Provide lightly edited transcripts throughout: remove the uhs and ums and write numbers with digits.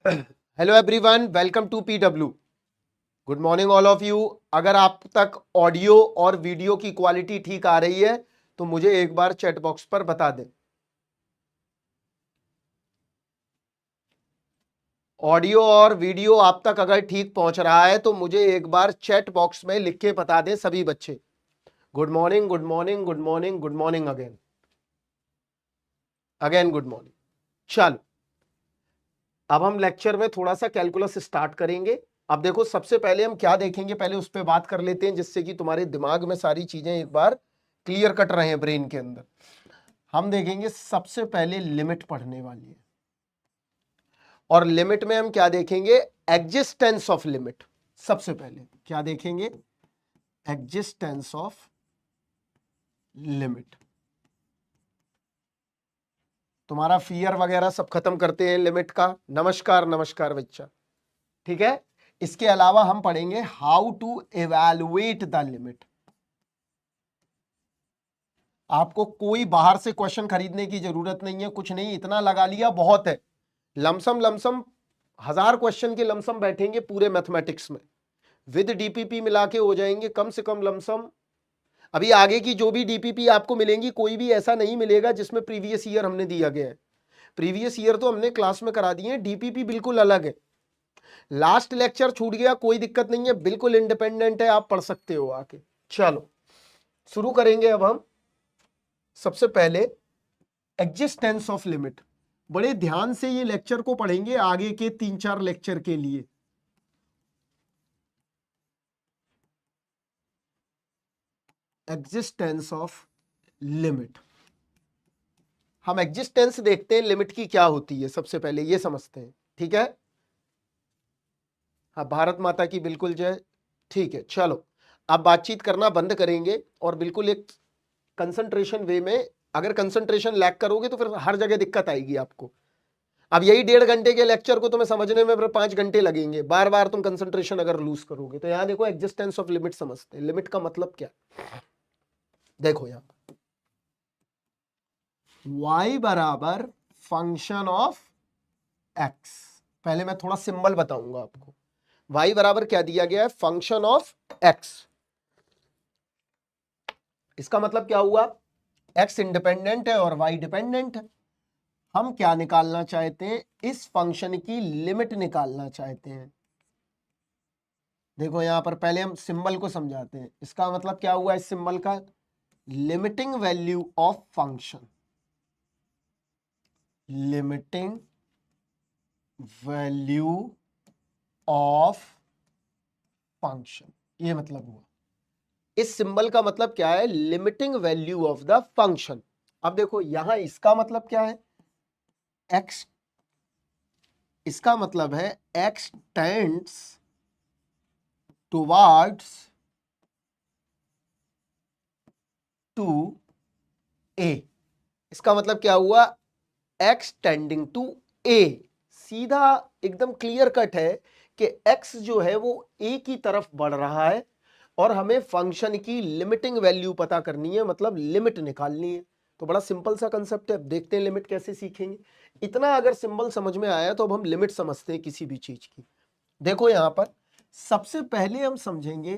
Hello everyone, welcome to PW. Good morning all of you. अगर आप तक audio और वीडियो की क्वालिटी ठीक आ रही है तो मुझे एक बार चैट बॉक्स पर बता दें। ऑडियो और वीडियो आप तक अगर ठीक पहुंच रहा है तो मुझे एक बार चैट बॉक्स में लिख के बता दें सभी बच्चे। Good morning, good morning, good morning, good morning again again good morning. चलो, अब हम लेक्चर में थोड़ा सा कैलकुलस स्टार्ट करेंगे। अब देखो, सबसे पहले हम क्या देखेंगे, पहले उस पर बात कर लेते हैं जिससे कि तुम्हारे दिमाग में सारी चीजें एक बार क्लियर कट रहे हैं ब्रेन के अंदर। हम देखेंगे सबसे पहले लिमिट पढ़ने वाली है, और लिमिट में हम क्या देखेंगे? Existence of limit. सबसे पहले क्या देखेंगे? Existence of limit. तुम्हारा फियर वगैरह सब खत्म करते हैं लिमिट का। नमस्कार नमस्कार बच्चा, ठीक है। इसके अलावा हम पढ़ेंगे how to evaluate the limit. आपको कोई बाहर से क्वेश्चन खरीदने की जरूरत नहीं है, कुछ नहीं, इतना लगा लिया बहुत है। लमसम लमसम 1000 क्वेश्चन के लमसम बैठेंगे पूरे मैथमेटिक्स में, विद डीपीपी मिला के हो जाएंगे कम से कम लमसम। अभी आगे की जो भी डीपीपी आपको मिलेंगी, कोई भी ऐसा नहीं मिलेगा जिसमें प्रीवियस ईयर हमने दिया गया है। प्रीवियस ईयर तो हमने क्लास में करा दिए हैं, डीपीपी बिल्कुल अलग है। लास्ट लेक्चर छूट गया, कोई दिक्कत नहीं है, बिल्कुल इंडिपेंडेंट है, आप पढ़ सकते हो आके। चलो शुरू करेंगे अब हम। सबसे पहले एग्जिस्टेंस ऑफ लिमिट। बड़े ध्यान से ये लेक्चर को पढ़ेंगे आगे के 3-4 लेक्चर के लिए। Existence of limit. हम एग्जिस्टेंस देखते हैं, लिमिट की क्या होती है सबसे पहले ये समझते हैं, ठीक है। हाँ, भारत माता की बिल्कुल जय। ठीक है, चलो अब बातचीत करना बंद करेंगे और बिल्कुल एक कंसंट्रेशन वे में। अगर कंसंट्रेशन लैग करोगे तो फिर हर जगह दिक्कत आएगी आपको। अब यही 1.5 घंटे के लेक्चर को तुम्हें समझने में फिर 5 घंटे लगेंगे, बार बार तुम कंसंट्रेशन अगर लूज करोगे। तो यहां देखो, एग्जिस्टेंस ऑफ लिमिट समझते हैं। लिमिट का मतलब क्या? देखो यहां y बराबर फंक्शन ऑफ x। पहले मैं थोड़ा सिंबल बताऊंगा आपको। y बराबर क्या दिया गया है? Function of x। इसका मतलब क्या हुआ? x इंडिपेंडेंट है और y डिपेंडेंट है। हम क्या निकालना चाहते हैं? इस फंक्शन की लिमिट निकालना चाहते हैं। देखो यहां पर पहले हम सिंबल को समझाते हैं। इसका मतलब क्या हुआ इस सिंबल का? Limiting value of function. Limiting value of function, ये मतलब हुआ। इस सिंबल का मतलब क्या है? Limiting value of the function. अब देखो यहां इसका मतलब क्या है? x, इसका मतलब है x tends towards to a। इसका मतलब क्या हुआ? x tending to a। सीधा एकदम क्लियर कट है कि x जो है वो a की तरफ बढ़ रहा है और हमें फंक्शन की लिमिटिंग वैल्यू पता करनी है, मतलब लिमिट निकालनी है। तो बड़ा सिंपल सा कंसेप्ट है। देखते हैं लिमिट कैसे सीखेंगे। इतना अगर सिंबल समझ में आया तो अब हम लिमिट समझते हैं किसी भी चीज की। देखो यहां पर सबसे पहले हम समझेंगे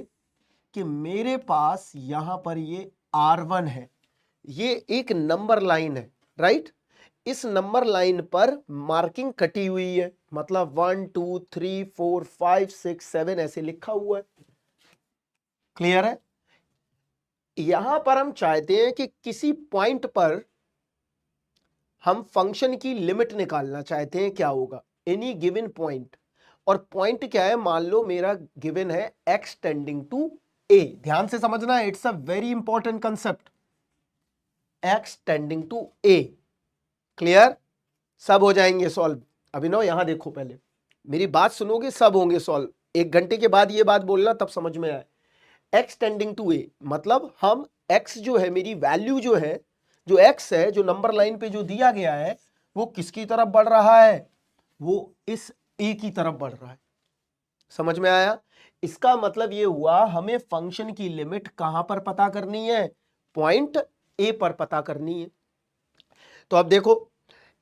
कि मेरे पास यहां पर ये R1 है, ये एक नंबर लाइन है, राइट। इस नंबर लाइन पर मार्किंग कटी हुई है, मतलब 1 2 3 4 5 6 7 ऐसे लिखा हुआ है। क्लियर है? यहां पर हम चाहते हैं कि किसी पॉइंट पर हम फंक्शन की लिमिट निकालना चाहते हैं। क्या होगा? Any given point. और पॉइंट क्या है? मान लो मेरा गिवन है x टेंडिंग टू a। ध्यान से समझना, it's a very important concept. x tending to a। Clear? सब हो जाएंगे सॉल्व। अभिनव यहां देखो, पहले मेरी बात सुनोगे सब होंगे सॉल्व। 1 घंटे के बाद ये बात बोलना, तब समझ में आए। x टेंडिंग टू a मतलब हम x जो है, मेरी वैल्यू जो है, जो x है, जो नंबर लाइन पे जो दिया गया है, वो किसकी तरफ बढ़ रहा है? वो इस a की तरफ बढ़ रहा है। समझ में आया? इसका मतलब ये हुआ हमें फंक्शन की लिमिट कहां पर पता करनी है? पॉइंट a पर पता करनी है। तो अब देखो,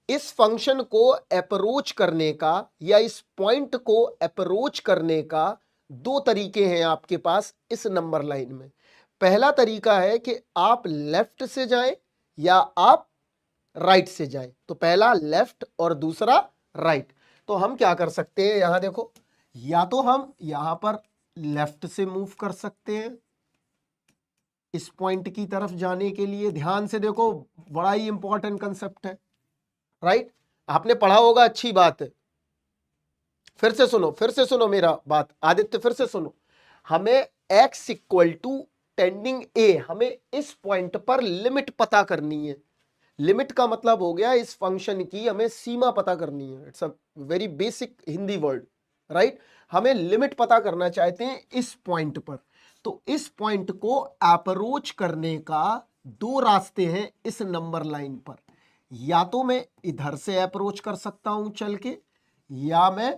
इस फंक्शन को अप्रोच करने का या इस पॉइंट को अप्रोच करने का दो तरीके हैं आपके पास इस नंबर लाइन में। पहला तरीका है कि आप लेफ्ट से जाएं या आप राइट से जाएं। तो पहला लेफ्ट और दूसरा राइट। तो हम क्या कर सकते हैं, यहां देखो, या तो हम यहां पर लेफ्ट से मूव कर सकते हैं इस पॉइंट की तरफ जाने के लिए। ध्यान से देखो, बड़ा ही इंपॉर्टेंट कंसेप्ट है, राइट? आपने पढ़ा होगा, अच्छी बात है। फिर से सुनो मेरा बात, आदित्य फिर से सुनो। हमें x इक्वल टू टेंडिंग ए, हमें इस पॉइंट पर लिमिट पता करनी है। लिमिट का मतलब हो गया इस फंक्शन की हमें सीमा पता करनी है। It's a very basic Hindi word, right? हमें लिमिट पता करना चाहते हैं इस पॉइंट पर। तो इस पॉइंट को अप्रोच करने का दो रास्ते हैं इस नंबर लाइन पर। या तो मैं इधर से अप्रोच कर सकता हूं चल के, या मैं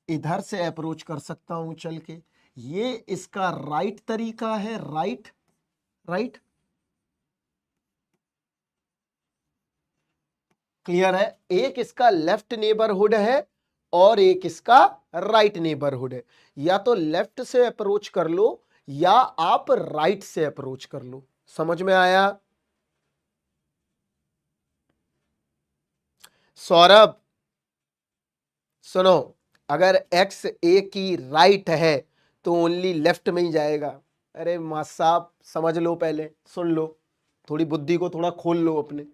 इधर से अप्रोच कर सकता हूं चल के। ये इसका राइट तरीका है, राइट। क्लियर है? एक इसका लेफ्ट नेबरहुड है और एक इसका राइट नेबरहुड है। या तो लेफ्ट से अप्रोच कर लो या आप राइट से अप्रोच कर लो। समझ में आया? सौरभ सुनो, अगर एक्स ए की राइट है तो ओनली लेफ्ट में ही जाएगा। अरे मां साहब, समझ लो, पहले सुन लो, थोड़ी बुद्धि को थोड़ा खोल लो अपने।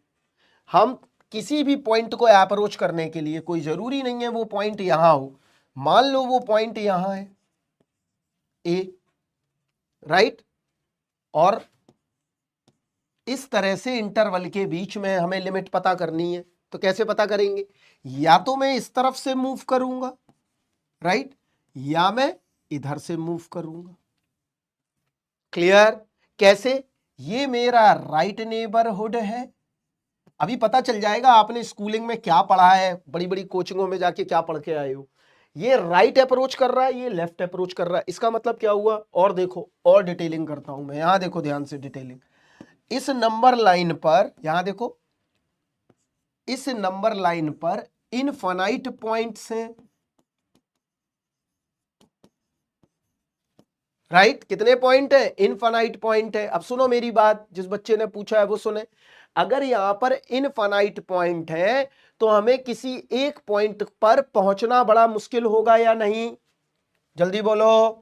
हम किसी भी पॉइंट को अप्रोच करने के लिए, कोई जरूरी नहीं है वो पॉइंट यहां हो, मान लो वो पॉइंट यहां है ए, राइट? और इस तरह से इंटरवल के बीच में हमें लिमिट पता करनी है। तो कैसे पता करेंगे? या तो मैं इस तरफ से मूव करूंगा, राइट, या मैं इधर से मूव करूंगा। क्लियर? कैसे? ये मेरा राइट नेबरहुड है। अभी पता चल जाएगा आपने स्कूलिंग में क्या पढ़ा है, बड़ी बड़ी कोचिंगों में जाके क्या पढ़ के आए हो। ये राइट अप्रोच कर रहा है, ये लेफ्ट अप्रोच कर रहा है। इसका मतलब क्या हुआ? और देखो, और डिटेलिंग करता हूं मैं। यहां देखो ध्यान से डिटेलिंग। इस नंबर लाइन पर, यहां देखो, इस नंबर लाइन पर इनफाइनाइट पॉइंट्स हैं, राइट? कितने पॉइंट है? इनफाइनाइट पॉइंट है। अब सुनो मेरी बात, जिस बच्चे ने पूछा है वो सुने। अगर यहां पर इनफाइनाइट पॉइंट है तो हमें किसी एक पॉइंट पर पहुंचना बड़ा मुश्किल होगा या नहीं? जल्दी बोलो।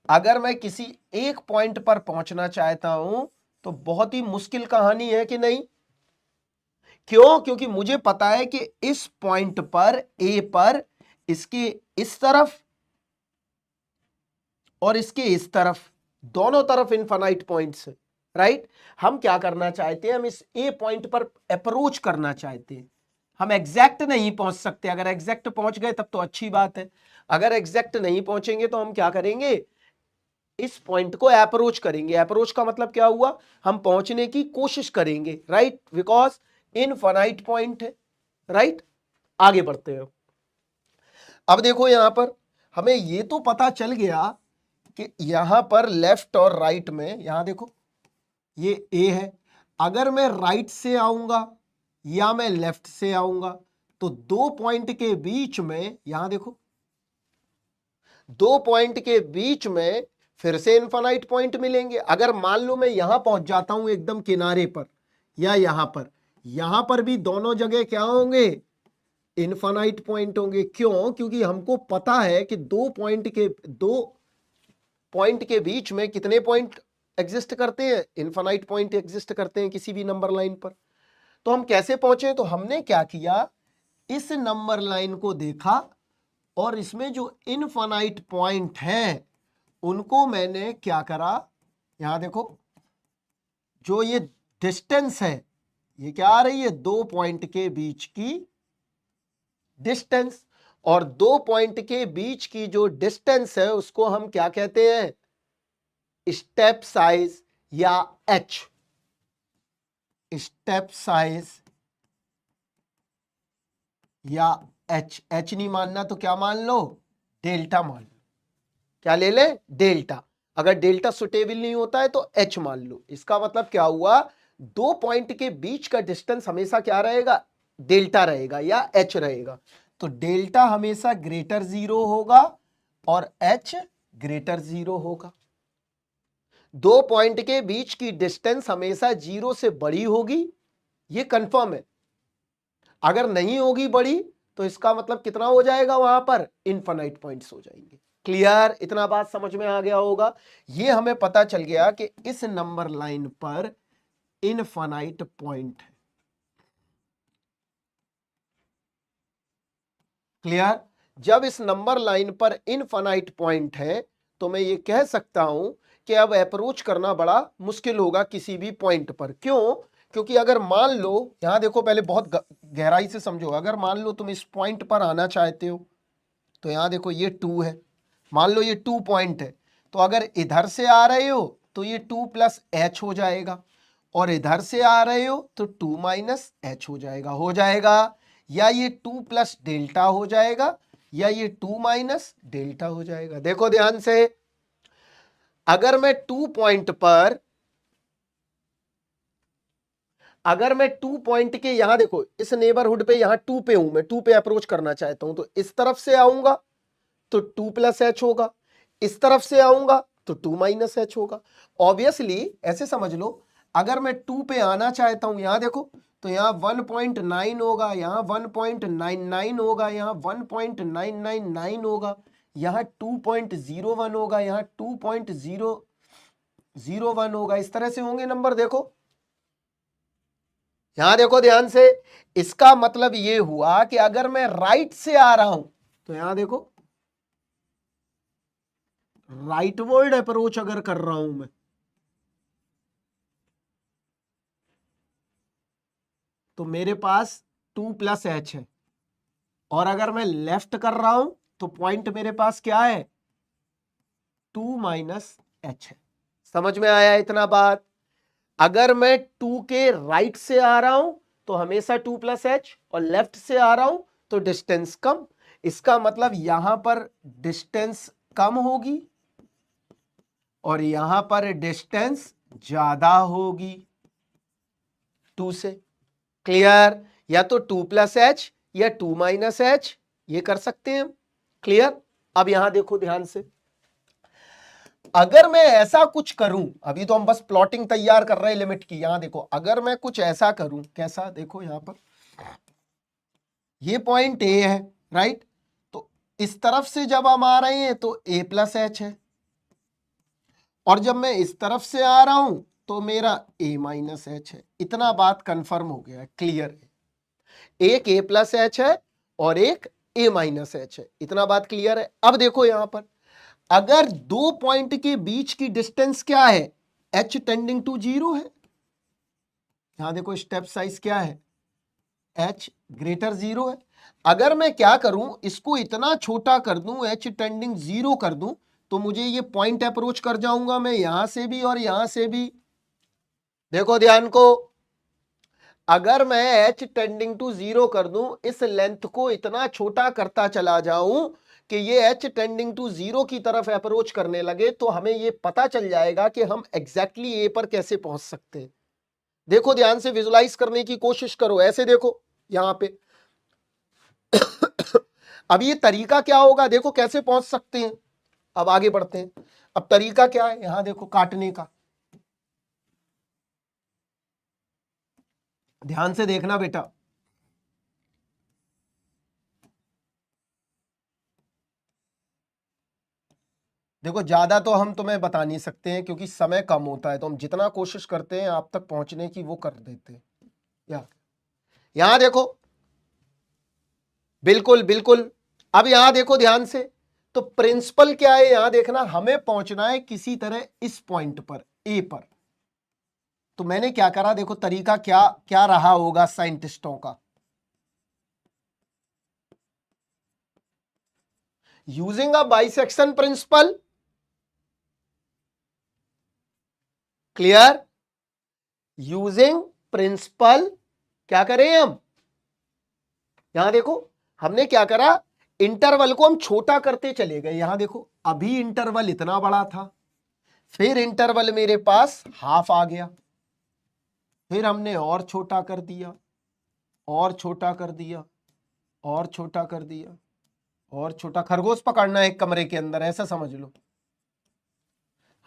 अगर मैं किसी एक पॉइंट पर पहुंचना चाहता हूं तो बहुत ही मुश्किल कहानी है कि नहीं? क्यों? क्योंकि मुझे पता है कि इस पॉइंट पर, ए पर, इसके इस तरफ और इसके इस तरफ, दोनों तरफ इनफाइनाइट पॉइंट्स है, राइट? हम क्या करना चाहते हैं? हम इस ए पॉइंट पर अप्रोच करना चाहते हैं। हम एग्जैक्ट नहीं पहुंच सकते। अगर एग्जैक्ट पहुंच गए तब तो अच्छी बात है। अगर एग्जैक्ट नहीं पहुंचेंगे तो हम क्या करेंगे? इस पॉइंट को अप्रोच करेंगे। अप्रोच का मतलब क्या हुआ? हम पहुंचने की कोशिश करेंगे, राइट? बिकॉज इनफाइनाइट पॉइंट है, राइट? आगे बढ़ते हैं। अब देखो, यहां पर हमें यह तो पता चल गया कि यहां पर लेफ्ट और राइट में, यहां देखो ये ए है। अगर मैं राइट से आऊंगा या मैं लेफ्ट से आऊंगा तो दो पॉइंट के बीच में, यहां देखो, दो पॉइंट के बीच में फिर से इनफाइनाइट पॉइंट मिलेंगे। अगर मान लो मैं यहां पहुंच जाता हूं एकदम किनारे पर या यहां पर भी दोनों जगह क्या होंगे? इनफाइनाइट पॉइंट होंगे। क्यों? क्योंकि हमको पता है कि दो पॉइंट के बीच में कितने पॉइंट एग्जिस्ट करते हैं? इनफाइनाइट पॉइंट एग्जिस्ट करते हैं किसी भी नंबर लाइन पर। तो हम कैसे पहुंचे? तो हमने क्या किया, इस नंबर लाइन को देखा और इसमें जो इनफाइनाइट पॉइंट हैं उनको मैंने क्या करा, यहां देखो, जो ये डिस्टेंस है, ये क्या आ रही है? दो पॉइंट के बीच की डिस्टेंस। और दो पॉइंट के बीच की जो डिस्टेंस है उसको हम क्या कहते हैं? स्टेप साइज या एच। स्टेप साइज या एच। एच नहीं मानना तो क्या मान लो? डेल्टा मान लो। क्या ले ले? डेल्टा। अगर डेल्टा सुटेबल नहीं होता है तो एच मान लो। इसका मतलब क्या हुआ? दो पॉइंट के बीच का डिस्टेंस हमेशा क्या रहेगा? डेल्टा रहेगा या एच रहेगा। तो डेल्टा हमेशा ग्रेटर 0 होगा और एच ग्रेटर 0 होगा। दो पॉइंट के बीच की डिस्टेंस हमेशा 0 से बड़ी होगी, ये कंफर्म है। अगर नहीं होगी बड़ी तो इसका मतलब कितना हो जाएगा, वहां पर इनफाइनाइट पॉइंट्स हो जाएंगे। क्लियर, इतना बात समझ में आ गया होगा। ये हमें पता चल गया कि इस नंबर लाइन पर इनफाइनाइट पॉइंट है। क्लियर, जब इस नंबर लाइन पर इनफाइनाइट पॉइंट है तो मैं ये कह सकता हूं कि अब अप्रोच करना बड़ा मुश्किल होगा किसी भी पॉइंट पर। क्यों? क्योंकि अगर मान लो, यहां देखो, पहले बहुत गहराई से समझो। अगर मान लो तुम इस पॉइंट पर आना चाहते हो तो यहां देखो ये 2 है, मान लो ये 2 पॉइंट है, तो अगर इधर से आ रहे हो तो ये 2 प्लस एच हो जाएगा, और इधर से आ रहे हो तो 2 माइनस एच हो जाएगा, या ये 2 प्लस डेल्टा हो जाएगा, या ये 2 माइनस डेल्टा हो जाएगा। देखो ध्यान से, अगर मैं 2 पॉइंट पर, अगर मैं 2 पॉइंट के यहां देखो इस नेबरहुड पे, यहां 2 पे हूं मैं, 2 पे अप्रोच करना चाहता हूं, तो इस तरफ से आऊंगा तो 2 प्लस एच होगा, इस तरफ से आऊंगा तो 2 माइनस एच होगा। ऑब्वियसली ऐसे समझ लो, अगर मैं 2 पे आना चाहता हूं, यहां देखो, तो यहां 1.9 होगा, यहां 1.99 होगा, यहां 1.999 होगा, यहां 2.01 होगा, यहां 2.001 होगा। इस तरह से होंगे नंबर। देखो यहां देखो ध्यान से, इसका मतलब ये हुआ कि अगर मैं राइट से आ रहा हूं तो यहां देखो राइटवर्ड अप्रोच अगर कर रहा हूं मैं, तो मेरे पास 2 प्लस एच है, और अगर मैं लेफ्ट कर रहा हूं तो पॉइंट मेरे पास क्या है, 2 माइनस एच है। समझ में आया इतना बात? अगर मैं 2 के राइट से आ रहा हूं तो हमेशा 2 प्लस एच, और लेफ्ट से आ रहा हूं तो डिस्टेंस कम। इसका मतलब यहां पर डिस्टेंस कम होगी और यहां पर डिस्टेंस ज्यादा होगी 2 से। क्लियर, या तो 2 प्लस एच या 2 माइनस एच, ये कर सकते हैं। क्लियर, अब यहां देखो ध्यान से, अगर मैं ऐसा कुछ करूं, अभी तो हम बस प्लॉटिंग तैयार कर रहे हैं लिमिट की। यहां देखो, अगर मैं कुछ ऐसा करूं, कैसा, देखो यहां पर ये पॉइंट ए है, राइट, तो इस तरफ से जब हम आ रहे हैं तो ए प्लस एच है, और जब मैं इस तरफ से आ रहा हूं तो मेरा ए माइनस एच है। इतना बात कंफर्म हो गया है, क्लियर है। एक ए प्लस एच है और एक ए माइनस एच है, इतना बात क्लियर है। अब देखो यहां पर, अगर दो पॉइंट के बीच की डिस्टेंस क्या है, एच टेंडिंग टू 0 है। यहां देखो स्टेप साइज क्या है, एच ग्रेटर 0 है। अगर मैं क्या करूं, इसको इतना छोटा कर दूं, एच टेंडिंग 0 कर दूं, तो मुझे ये पॉइंट अप्रोच कर जाऊंगा मैं यहां से भी और यहां से भी। देखो ध्यान को, अगर मैं एच टेंडिंग टू 0 कर दूं, इस लेंथ को इतना छोटा करता चला जाऊं कि ये एच टेंडिंग टू 0 की तरफ अप्रोच करने लगे, तो हमें ये पता चल जाएगा कि हम एग्जैक्टली ए पर कैसे पहुंच सकते हैं। देखो ध्यान से, विजुलाइज करने की कोशिश करो। ऐसे देखो यहां पे अब ये तरीका क्या होगा, देखो कैसे पहुंच सकते हैं। अब आगे बढ़ते हैं। अब तरीका क्या है, यहां देखो काटने का, ध्यान से देखना बेटा। देखो ज्यादा तो हम तुम्हें बता नहीं सकते हैं क्योंकि समय कम होता है, तो हम जितना कोशिश करते हैं आप तक पहुंचने की वो कर देते हैं। यहां देखो, बिल्कुल बिल्कुल। अब यहां देखो ध्यान से, तो प्रिंसिपल क्या है, यहां देखना, हमें पहुंचना है किसी तरह इस पॉइंट पर, ए पर। तो मैंने क्या करा, देखो तरीका क्या क्या रहा होगा साइंटिस्टों का। Using a bisection principle, clear, using principle क्या करें हम, यहां देखो हमने क्या करा, इंटरवल को हम छोटा करते चले गए। यहां देखो अभी इंटरवल इतना बड़ा था, फिर इंटरवल मेरे पास हाफ आ गया, फिर हमने और छोटा कर दिया, और छोटा कर दिया, और छोटा कर दिया, और छोटा। खरगोश पकड़ना है एक कमरे के अंदर, ऐसा समझ लो।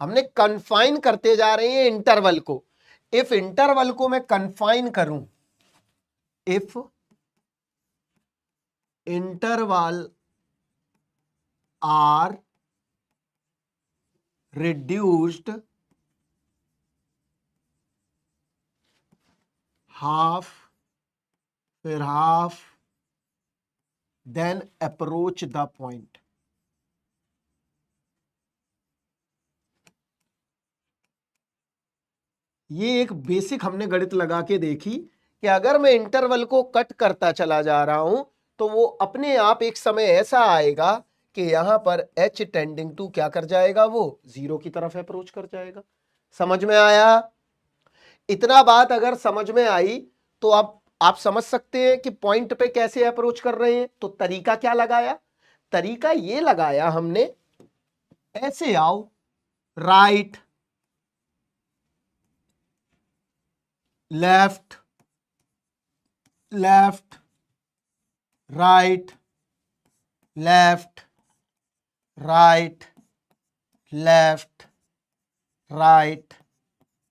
हमने कन्फाइन करते जा रहे हैं इंटरवल को। इफ इंटरवल को मैं कन्फाइन करूं, if interval are reduced half, फिर half, then approach the point। ये एक बेसिक हमने गणित लगा के देखी कि अगर मैं इंटरवल को कट करता चला जा रहा हूं तो वो अपने आप एक समय ऐसा आएगा कि यहां पर h टेंडिंग टू क्या कर जाएगा, वो 0 की तरफ अप्रोच कर जाएगा। समझ में आया? इतना बात अगर समझ में आई तो अब आप समझ सकते हैं कि पॉइंट पे कैसे अप्रोच कर रहे हैं। तो तरीका क्या लगाया? तरीका ये लगाया हमने, ऐसे आओ, right, left, left, right, left, right, left, right,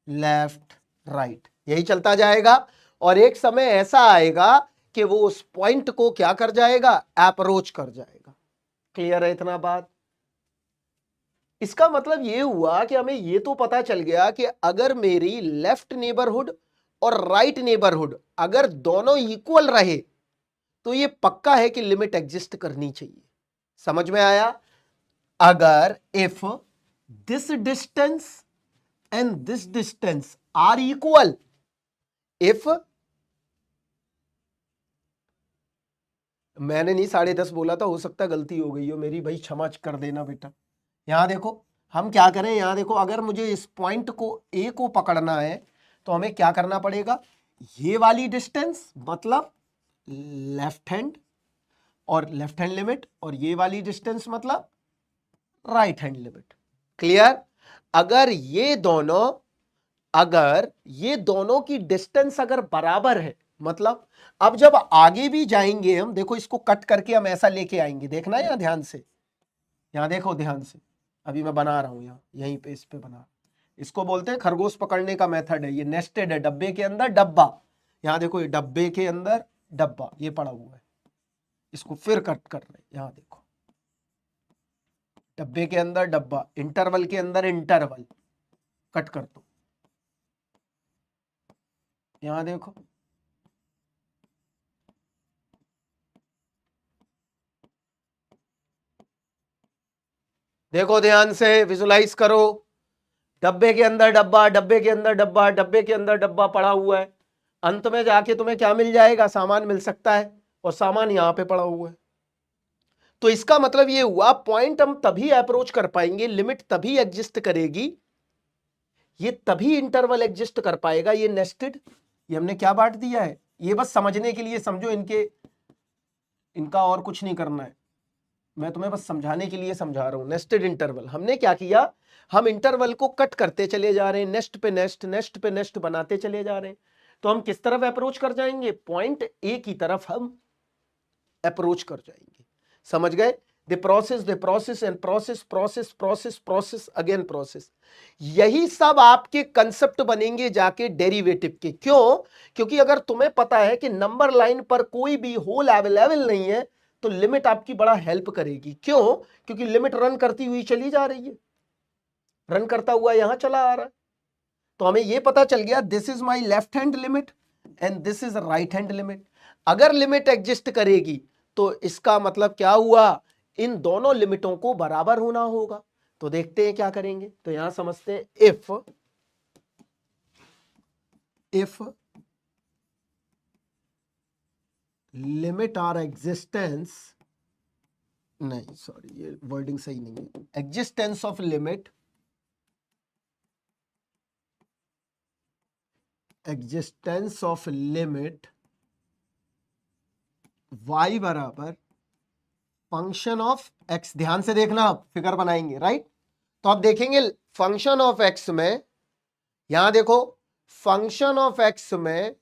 left, right, यही चलता जाएगा। और एक समय ऐसा आएगा कि वो उस पॉइंट को क्या कर जाएगा, अप्रोच कर जाएगा। क्लियर है इतना बात? इसका मतलब ये हुआ कि हमें ये तो पता चल गया कि अगर मेरी लेफ्ट नेबरहुड और राइट नेबरहुड अगर दोनों इक्वल रहे तो ये पक्का है कि लिमिट एग्जिस्ट करनी चाहिए। समझ में आया? अगर if this distance and this distance are equal, if, मैंने नहीं 10:30 बोला था, हो सकता गलती हो गई हो मेरी, भाई क्षमा कर देना बेटा। यहां देखो हम क्या करें, यहां देखो अगर मुझे इस पॉइंट को ए को पकड़ना है तो हमें क्या करना पड़ेगा, ये वाली डिस्टेंस मतलब लेफ्ट हैंड और लेफ्ट हैंड लिमिट, और ये वाली डिस्टेंस मतलब राइट हैंड लिमिट। क्लियर? अगर ये दोनों की डिस्टेंस अगर बराबर है, मतलब अब जब आगे भी जाएंगे हम, देखो इसको कट करके हम ऐसा लेके आएंगे, देखना है यहां ध्यान से, यहां देखो ध्यान से, अभी मैं बना रहा हूं यहां, यहीं पे इस पे बना, इसको बोलते हैं खरगोश पकड़ने का मेथड है। ये नेस्टेड है, डब्बे के अंदर डब्बा। यहां देखो ये डब्बे के अंदर डब्बा ये पड़ा हुआ है, इसको फिर कट कर रहे हैं। यहां देखो डब्बे के अंदर डब्बा, इंटरवल के अंदर इंटरवल, कट कर दो। यहां देखो देखो ध्यान से विजुलाइज करो, डब्बे के अंदर डब्बा, डब्बे के अंदर डब्बा, डब्बे के अंदर डब्बा पड़ा हुआ है। अंत में जाके तुम्हें क्या मिल जाएगा, सामान मिल सकता है, और सामान यहां पे पड़ा हुआ है। तो इसका मतलब ये हुआ पॉइंट हम तभी अप्रोच कर पाएंगे, लिमिट तभी एग्जिस्ट करेगी, ये तभी इंटरवल एग्जिस्ट कर पाएगा। ये नेस्टेड, ये हमने क्या बांट दिया है, ये बस समझने के लिए समझो, इनका और कुछ नहीं करना है, मैं तुम्हें बस समझाने के लिए समझा रहा हूं। नेस्टेड इंटरवल हमने क्या किया, हम इंटरवल को कट करते चले जा रहे हैं, नेस्ट पे नेस्ट, नेस्ट पे नेस्ट बनाते चले जा रहे हैं। तो हम किस तरफ अप्रोच कर जाएंगे, पॉइंट ए की तरफ हम अप्रोच कर जाएंगे। समझ गए? The process and process process process process again process, यही सब आपके कंसेप्ट बनेंगे जाके डेरिवेटिव के। क्यों? क्योंकि अगर तुम्हें पता है कि नंबर लाइन पर कोई भी होल अवेलेबल नहीं है तो लिमिट आपकी बड़ा हेल्प करेगी। क्यों? क्योंकि लिमिट रन करती हुई चली जा रही है, रन करता हुआ यहां चला आ रहा है। तो हमें यह पता चल गया this is my left hand limit and this is right hand limit. अगर लिमिट एग्जिस्ट करेगी तो इसका मतलब क्या हुआ, इन दोनों लिमिटों को बराबर होना होगा। तो देखते हैं क्या करेंगे। तो यहां समझते हैं, इफ लिमिट आर एग्जिस्टेंस, नहीं सॉरी ये वर्डिंग सही नहीं है, existence of limit, existence of limit y बराबर फंक्शन ऑफ x। ध्यान से देखना, आप फिगर बनाएंगे, राइट? तो आप देखेंगे फंक्शन ऑफ x में, यहां देखो फंक्शन ऑफ x में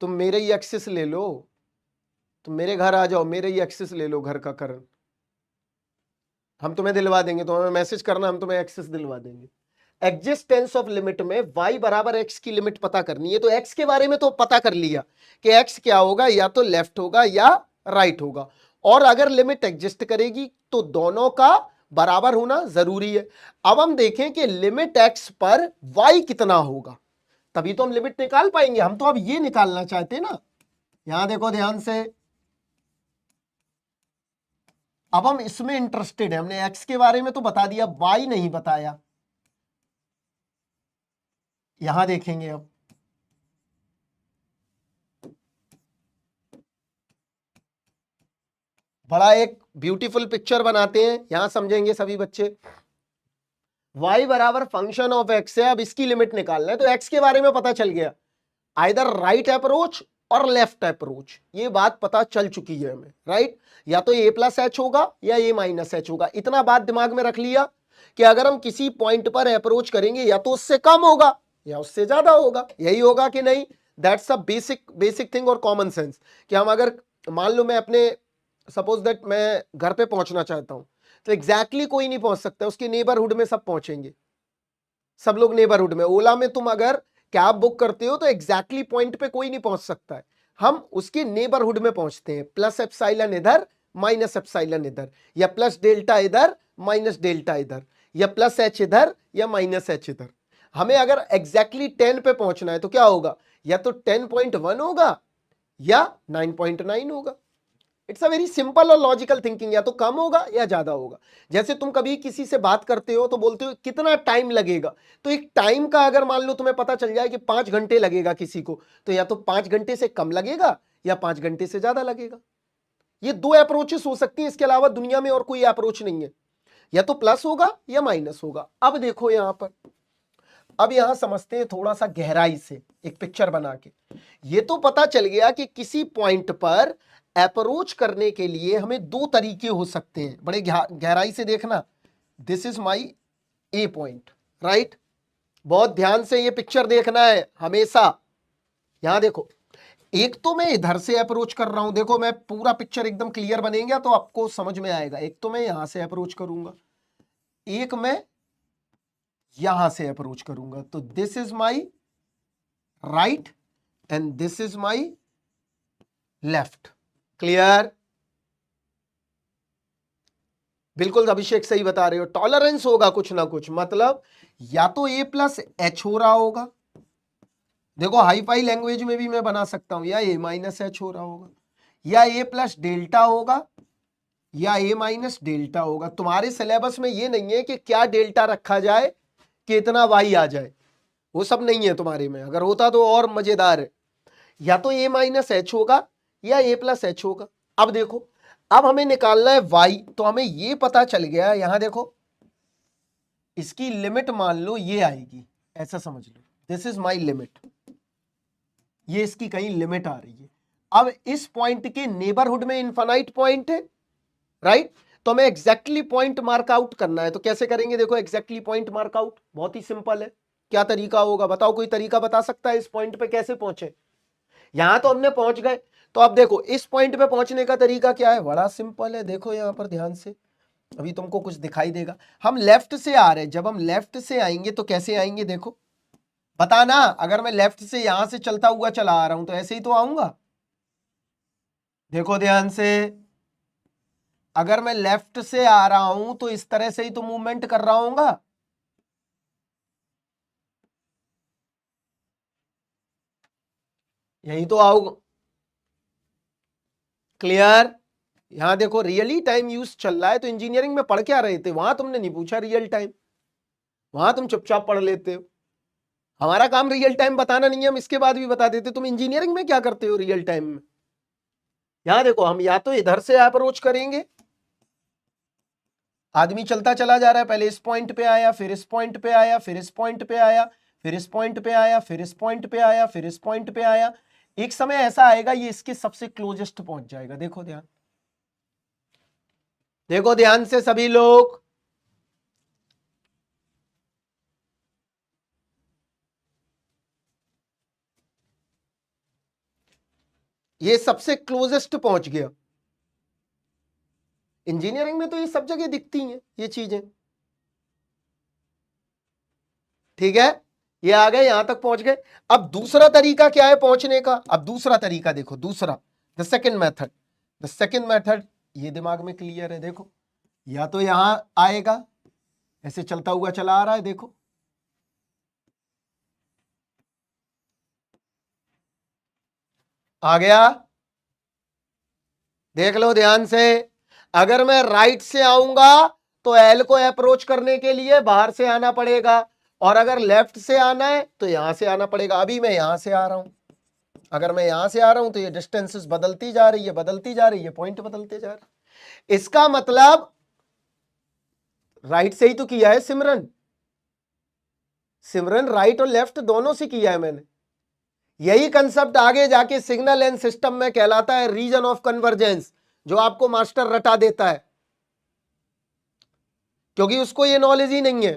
तुम मेरे ही एक्सिस ले लो, तुम मेरे घर आ जाओ, मेरे ही एक्सिस ले लो, घर का करंट हम तुम्हें दिलवा देंगे। तो हमें मैसेज करना, हम तुम्हें एक्सेस दिलवा देंगे। एग्जिस्टेंस ऑफ लिमिट में y बराबर x की लिमिट पता करनी है। तो x के बारे में तो पता कर लिया कि x क्या होगा, या तो लेफ्ट होगा या राइट होगा। और अगर लिमिट एग्जिस्ट करेगी तो दोनों का बराबर होना जरूरी है। अब हम देखें कि लिमिट x पर y कितना होगा, तभी तो हम लिमिट निकाल पाएंगे। हम तो अब ये निकालना चाहते हैं ना। यहां देखो ध्यान से, अब हम इसमें इंटरेस्टेड है। हमने x के बारे में तो बता दिया, y नहीं बताया। यहां देखेंगे अब, बड़ा एक ब्यूटीफुल पिक्चर बनाते हैं, यहां समझेंगे सभी बच्चे। y बराबर फंक्शन ऑफ x है। अब इसकी लिमिट निकालना है, तो x के बारे में पता चल गया, आइदर राइट अप्रोच और लेफ्ट अप्रोच, ये बात पता चल चुकी है हमें, राइट। या तो a प्लस एच होगा या a माइनस एच होगा। इतना बात दिमाग में रख लिया कि अगर हम किसी पॉइंट पर अप्रोच करेंगे या तो उससे कम होगा या उससे ज्यादा होगा, यही होगा कि नहीं। दैट्स अ बेसिक थिंग और कॉमन सेंस। कि हम अगर मान लो मैं अपने, सपोज दैट मैं घर पे पहुंचना चाहता हूं, तो एग्जैक्टली कोई नहीं पहुंच सकता, उसके नेबरहुड में सब पहुंचेंगे, सब लोग नेबरहुड में। ओला में तुम अगर कैब बुक करते हो तो एग्जैक्टली पॉइंट पे कोई नहीं पहुंच सकता है, हम उसके नेबरहुड में पहुंचते हैं। प्लस एप्सिलॉन इधर, माइनस एप्सिलॉन इधर, या प्लस डेल्टा इधर, माइनस डेल्टा इधर, या प्लस एच इधर या माइनस एच इधर। हमें अगर एग्जैक्टली 10 पे पहुंचना है तो क्या होगा, या तो 10.1 होगा या 9.9 होगा। इट्स अ वेरी सिंपल और लॉजिकल थिंकिंग, या तो कम होगा या ज्यादा होगा। जैसे तुम कभी किसी से बात करते हो तो बोलते हो कितना टाइम लगेगा, तो एक टाइम का अगर मान लो तुम्हें पता चल जाए कि 5 घंटे लगेगा किसी को, तो या तो 5 घंटे से कम लगेगा या 5 घंटे से ज्यादा लगेगा। ये दो अप्रोचेस हो सकती हैं, इसके अलावा दुनिया में और कोई अप्रोच नहीं है। या तो प्लस होगा या माइनस होगा। अब देखो यहां पर, अब यहां समझते हैं थोड़ा सा गहराई से एक पिक्चर बना के। ये तो पता चल गया कि किसी पॉइंट पर अप्रोच करने के लिए हमें दो तरीके हो सकते हैं। बड़े गहराई से देखना, this is my A point, right. बहुत ध्यान से ये पिक्चर देखना है हमेशा। यहां देखो, एक तो मैं इधर से अप्रोच कर रहा हूं, देखो मैं पूरा पिक्चर एकदम क्लियर बनेगा तो आपको समझ में आएगा। एक तो मैं यहां से अप्रोच करूंगा, एक मैं यहां से अप्रोच करूंगा। तो this is my right and this is my left. Clear? बिल्कुल अभिषेक सही बता रहे हो। टॉलरेंस होगा कुछ ना कुछ, मतलब या तो ए प्लस एच हो रहा होगा, देखो हाई फाई लैंग्वेज में भी मैं बना सकता हूं, या ए माइनस एच हो रहा होगा, या ए प्लस डेल्टा होगा, या ए माइनस डेल्टा होगा। तुम्हारे सिलेबस में ये नहीं है कि क्या डेल्टा रखा जाए कि इतना वाई आ जाए, वो सब नहीं है तुम्हारे में। अगर होता तो और मजेदार है। या तो ए माइनस एच होगा या ए प्लस एच होगा। अब देखो, अब हमें निकालना है y, तो हमें ये पता चल गया, यहां देखो इसकी लिमिट मान लो ये आएगी, ऐसा समझ लो दिस इज माई लिमिट, ये इसकी कहीं लिमिट आ रही है। अब इस पॉइंट के नेबरहुड में इनफाइनाइट पॉइंट है, राइट। तो हमें एग्जैक्टली पॉइंट मार्क आउट करना है। तो कैसे करेंगे, देखो एग्जैक्टली पॉइंट मार्क आउट बहुत ही सिंपल है। क्या तरीका होगा बताओ, कोई तरीका बता सकता है इस पॉइंट पे कैसे पहुंचे। यहां तो हमने पहुंच गए, तो अब देखो इस पॉइंट पे पहुंचने का तरीका क्या है, बड़ा सिंपल है। देखो यहां पर ध्यान से, अभी तुमको कुछ दिखाई देगा। हम लेफ्ट से आ रहे हैं, जब हम लेफ्ट से आएंगे तो कैसे आएंगे, देखो बताना। अगर मैं लेफ्ट से यहां से चलता हुआ चला आ रहा हूं तो ऐसे ही तो आऊंगा। देखो ध्यान से, अगर मैं लेफ्ट से आ रहा हूं तो इस तरह से ही तो मूवमेंट कर रहा हूंगा। यही तो आओ। क्लियर? यहां देखो रियली टाइम यूज चल रहा है। तो इंजीनियरिंग में पढ़ क्या रहे थे, वहां तुमने नहीं पूछा रियल टाइम, वहां तुम चुपचाप पढ़ लेते हो। हमारा काम रियल टाइम बताना नहीं है, हम इसके बाद भी बता देते। तुम इंजीनियरिंग में क्या करते हो रियल टाइम में। यहां देखो, हम या तो इधर से अप्रोच करेंगे, आदमी चलता चला जा रहा है, पहले इस पॉइंट पे आया, फिर इस पॉइंट पे आया, फिर इस पॉइंट पे आया, फिर इस पॉइंट पे आया, फिर इस पॉइंट पे आया, फिर इस पॉइंट पे आया। एक समय ऐसा आएगा ये इसके सबसे क्लोजेस्ट पहुंच जाएगा। देखो ध्यान, देखो ध्यान से सभी लोग। ये सबसे क्लोजेस्ट पहुंच गया। इंजीनियरिंग में तो ये सब जगह दिखती हैं ये चीजें, ठीक है। ये आ गए, यहां तक पहुंच गए। अब दूसरा तरीका क्या है पहुंचने का? अब दूसरा तरीका देखो, दूसरा the second method, the second method ये दिमाग में क्लियर है। देखो या तो यहां आएगा, ऐसे चलता हुआ चला आ रहा है, देखो आ गया, देख लो ध्यान से। अगर मैं राइट से आऊंगा तो एल को अप्रोच करने के लिए बाहर से आना पड़ेगा, और अगर लेफ्ट से आना है तो यहां से आना पड़ेगा। अभी मैं यहां से आ रहा हूं, अगर मैं यहां से आ रहा हूं तो ये डिस्टेंसेस बदलती जा रही है, बदलती जा रही है, पॉइंट बदलते जा रहे हैं। इसका मतलब राइट से ही तो किया है सिमरन, सिमरन राइट और लेफ्ट दोनों से किया है मैंने। यही कंसेप्ट आगे जाके सिग्नल एंड सिस्टम में कहलाता है रीजन ऑफ कन्वर्जेंस, जो आपको मास्टर रटा देता है, क्योंकि उसको ये नॉलेज ही नहीं है।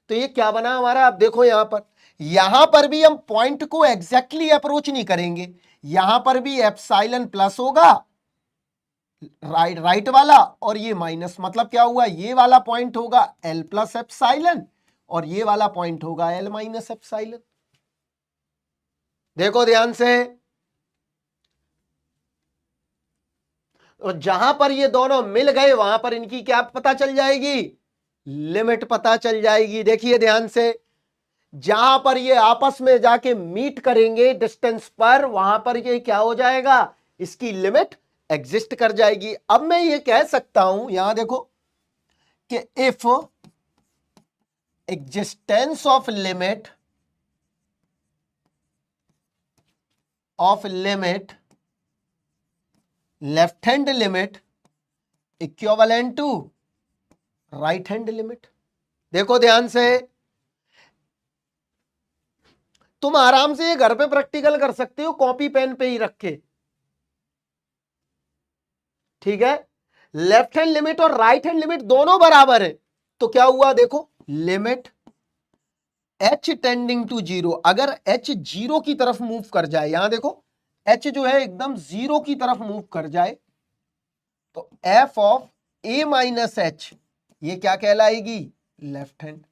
तो ये क्या बना हमारा, आप देखो यहां पर भी हम पॉइंट को एग्जैक्टली अप्रोच नहीं करेंगे, यहां पर भी एप्सिलॉन प्लस होगा राइट वाला, और ये माइनस, मतलब क्या हुआ, ये वाला पॉइंट होगा एल प्लस एप्सिलॉन और ये वाला पॉइंट होगा एल माइनस एप्सिलॉन। देखो ध्यान से, और जहां पर ये दोनों मिल गए वहां पर इनकी क्या पता चल जाएगी, लिमिट पता चल जाएगी। देखिए ध्यान से, जहां पर ये आपस में जाके मीट करेंगे डिस्टेंस पर, वहां पर ये क्या हो जाएगा, इसकी लिमिट एग्जिस्ट कर जाएगी। अब मैं ये कह सकता हूं, यहां देखो कि if existence of limit left hand limit equivalent to right hand limit. देखो ध्यान से, तुम आराम से ये घर पे प्रैक्टिकल कर सकते हो, कॉपी पेन पे ही रख के, ठीक है। लेफ्ट हैंड लिमिट और राइट हैंड लिमिट दोनों बराबर है, तो क्या हुआ देखो, limit h tending to zero, अगर h जीरो की तरफ मूव कर जाए, यहां देखो h जो है एकदम जीरो की तरफ मूव कर जाए, तो f of a minus H ये क्या कहलाएगी, लेफ्ट हैंड।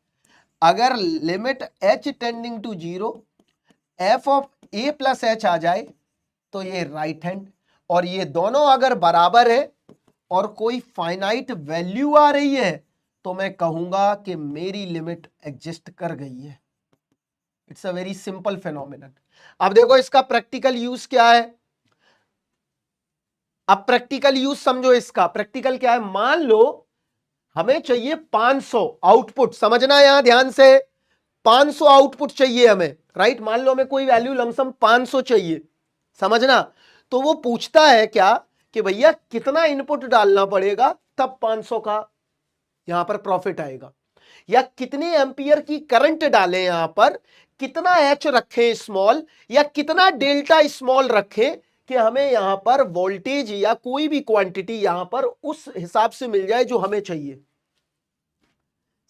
अगर limit h tending to zero f of a plus H आ जाए तो ये राइट हैंड। और ये दोनों अगर बराबर है और कोई फाइनाइट वैल्यू आ रही है तो मैं कहूंगा कि मेरी लिमिट एग्जिस्ट कर गई है। It's a very simple phenomenon. अब देखो इसका प्रैक्टिकल यूज क्या है। अब प्रैक्टिकल यूज समझो इसका। प्रैक्टिकल क्या है, मान लो हमें चाहिए 500 आउटपुट, समझना यहां ध्यान से, 500 आउटपुट चाहिए हमें, राइट। मान लो हमें कोई वैल्यू लमसम 500 चाहिए, समझना। तो वो पूछता है क्या कि भैया कितना इनपुट डालना पड़ेगा तब 500 का यहां पर प्रॉफिट आएगा, या कितने एम्पियर की करंट डालें यहां पर, कितना एच रखें स्मॉल, या कितना डेल्टा स्मॉल रखें कि हमें यहां पर वोल्टेज या कोई भी क्वांटिटी यहां पर उस हिसाब से मिल जाए जो हमें चाहिए।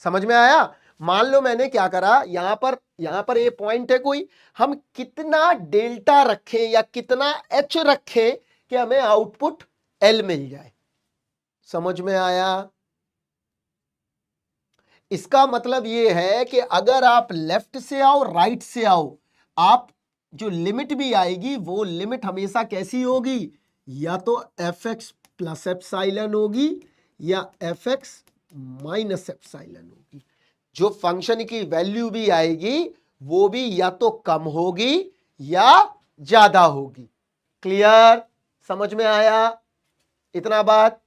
समझ में आया। मान लो मैंने क्या करा, यहां पर ये पॉइंट है कोई, हम कितना डेल्टा रखें या कितना एच रखें कि हमें आउटपुट एल मिल जाए। समझ में आया। इसका मतलब यह है कि अगर आप लेफ्ट से आओ राइट से आओ, आप जो लिमिट भी आएगी वो लिमिट हमेशा कैसी होगी, या तो एफ एक्स प्लस एप्सिलॉन होगी या एफ एक्स माइनस एप्सिलॉन होगी। जो फंक्शन की वैल्यू भी आएगी वो भी या तो कम होगी या ज्यादा होगी। क्लियर, समझ में आया इतना बात,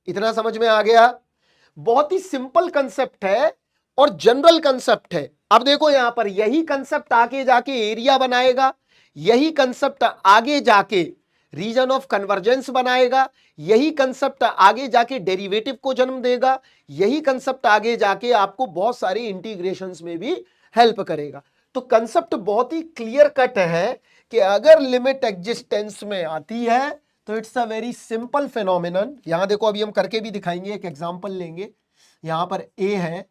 इतना समझ में आ गया। बहुत ही सिंपल कंसेप्ट है और जनरल कंसेप्ट है। अब देखो यहां पर यही कंसेप्ट आगे जाके एरिया बनाएगा, यही कंसेप्ट आगे जाके रीजन ऑफ कन्वर्जेंस बनाएगा, यही कंसेप्ट आगे जाके डेरिवेटिव को जन्म देगा, यही कंसेप्ट आगे जाके आपको बहुत सारे इंटीग्रेशंस में भी हेल्प करेगा। तो कंसेप्ट बहुत ही क्लियर कट है कि अगर लिमिट एग्जिस्टेंस में आती है तो it's a very simple phenomenon. यहां देखो अभी हम करके भी दिखाएंगे, एक एग्जांपल लेंगे। यहां पर ए है,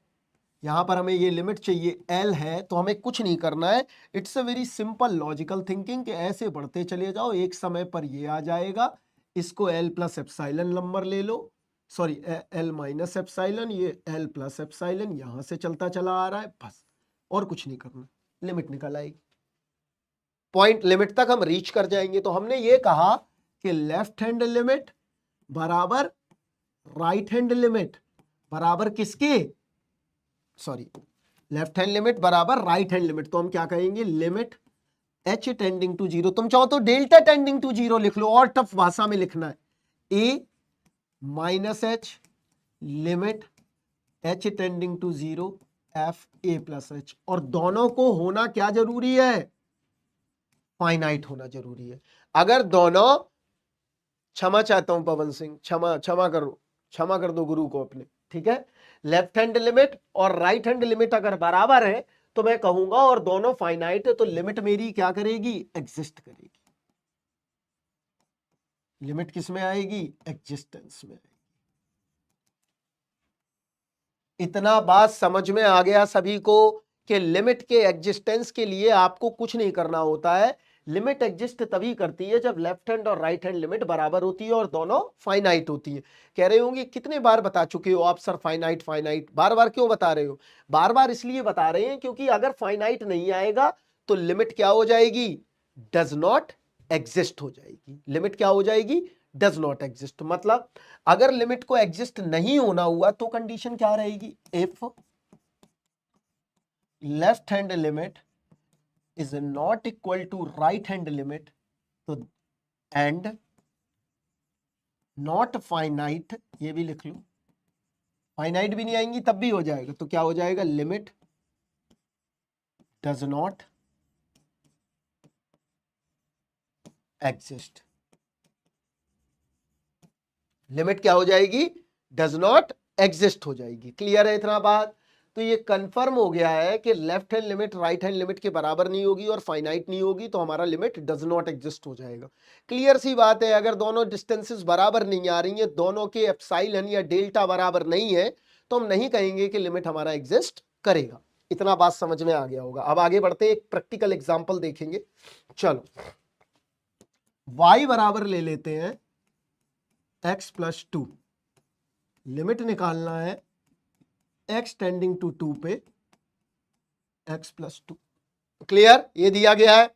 यहां पर हमें ये लिमिट चाहिए L है, तो हमें कुछ नहीं करना है। It's a very simple logical thinking कि ऐसे बढ़ते चले जाओ, एक समय पर ये आ जाएगा, इसको L प्लस एप्सिलॉन नंबर ले लो, सॉरी L माइनस एप्सिलॉन, ये L प्लस एप्सिलॉन यहां से चलता चला आ रहा है, बस और कुछ नहीं करना, लिमिट निकल आएगी। पॉइंट लिमिट तक हम रीच कर जाएंगे। तो हमने ये कहा कि लेफ्ट हैंड लिमिट बराबर राइट हैंड लिमिट बराबर किसके, सॉरी लेफ्ट हैंड लिमिट बराबर राइट हैंड लिमिट। तो हम क्या कहेंगे, limit h tending to zero, तुम चाहो तो डेल्टा टेंडिंग टू जीरो लिख लो, और टफ भाषा में लिखना है, a minus H limit h tending to zero f a plus h. और दोनों को होना क्या जरूरी है, फाइनाइट होना जरूरी है। अगर दोनों, क्षमा चाहता हूं पवन सिंह, क्षमा कर दो गुरु को अपने, ठीक है, लेफ्ट हैंड लिमिट और राइट हैंड लिमिट अगर बराबर है तो मैं कहूंगा और दोनों फाइनाइट है, तो लिमिट मेरी क्या करेगी, एग्जिस्ट करेगी। लिमिट किस में आएगी, एग्जिस्टेंस में आएगी। इतना बात समझ में आ गया सभी को कि लिमिट के एग्जिस्टेंस के लिए आपको कुछ नहीं करना होता है। लिमिट एग्जिस्ट तभी करती है जब लेफ्ट हैंड और राइट हैंड लिमिट बराबर होती है और दोनों फाइनाइट होती है। कह रहे होंगे कितने बार बता चुके हो आप सर फाइनाइट फाइनाइट, बार बार क्यों बता रहे हो, बार बार इसलिए बता रहे हैं क्योंकि अगर फाइनाइट नहीं आएगा तो लिमिट क्या हो जाएगी, डज नॉट एग्जिस्ट हो जाएगी। लिमिट क्या हो जाएगी, डज नॉट एग्जिस्ट। मतलब अगर लिमिट को एग्जिस्ट नहीं होना हुआ तो कंडीशन क्या रहेगी, if left hand limit is not equal to right hand limit, तो and not finite, ये भी लिख लो, फाइनाइट भी नहीं आएंगी तब भी हो जाएगा, तो क्या हो जाएगा, limit does not exist। Limit क्या हो जाएगी, does not exist हो जाएगी। क्लियर है इतना बात। तो ये कंफर्म हो गया है कि left hand limit right hand limit के बराबर नहीं होगी और फाइनाइट नहीं होगी, तो हमारा लिमिट डज नॉट एग्जिस्ट हो जाएगा। क्लियर सी बात है। अगर दोनों डिस्टेंसेस बराबर नहीं आ रही है, दोनों के एप्सिलॉन या डेल्टा बराबर नहीं है, तो हम नहीं कहेंगे कि लिमिट हमारा एग्जिस्ट करेगा। इतना बात समझ में आ गया होगा। अब आगे बढ़ते हैं, एक प्रैक्टिकल एग्जाम्पल देखेंगे। चलो y बराबर ले लेते हैं x प्लस 2, लिमिट निकालना है x टेंडिंग टू 2 पे x प्लस 2। क्लियर, ये दिया गया है।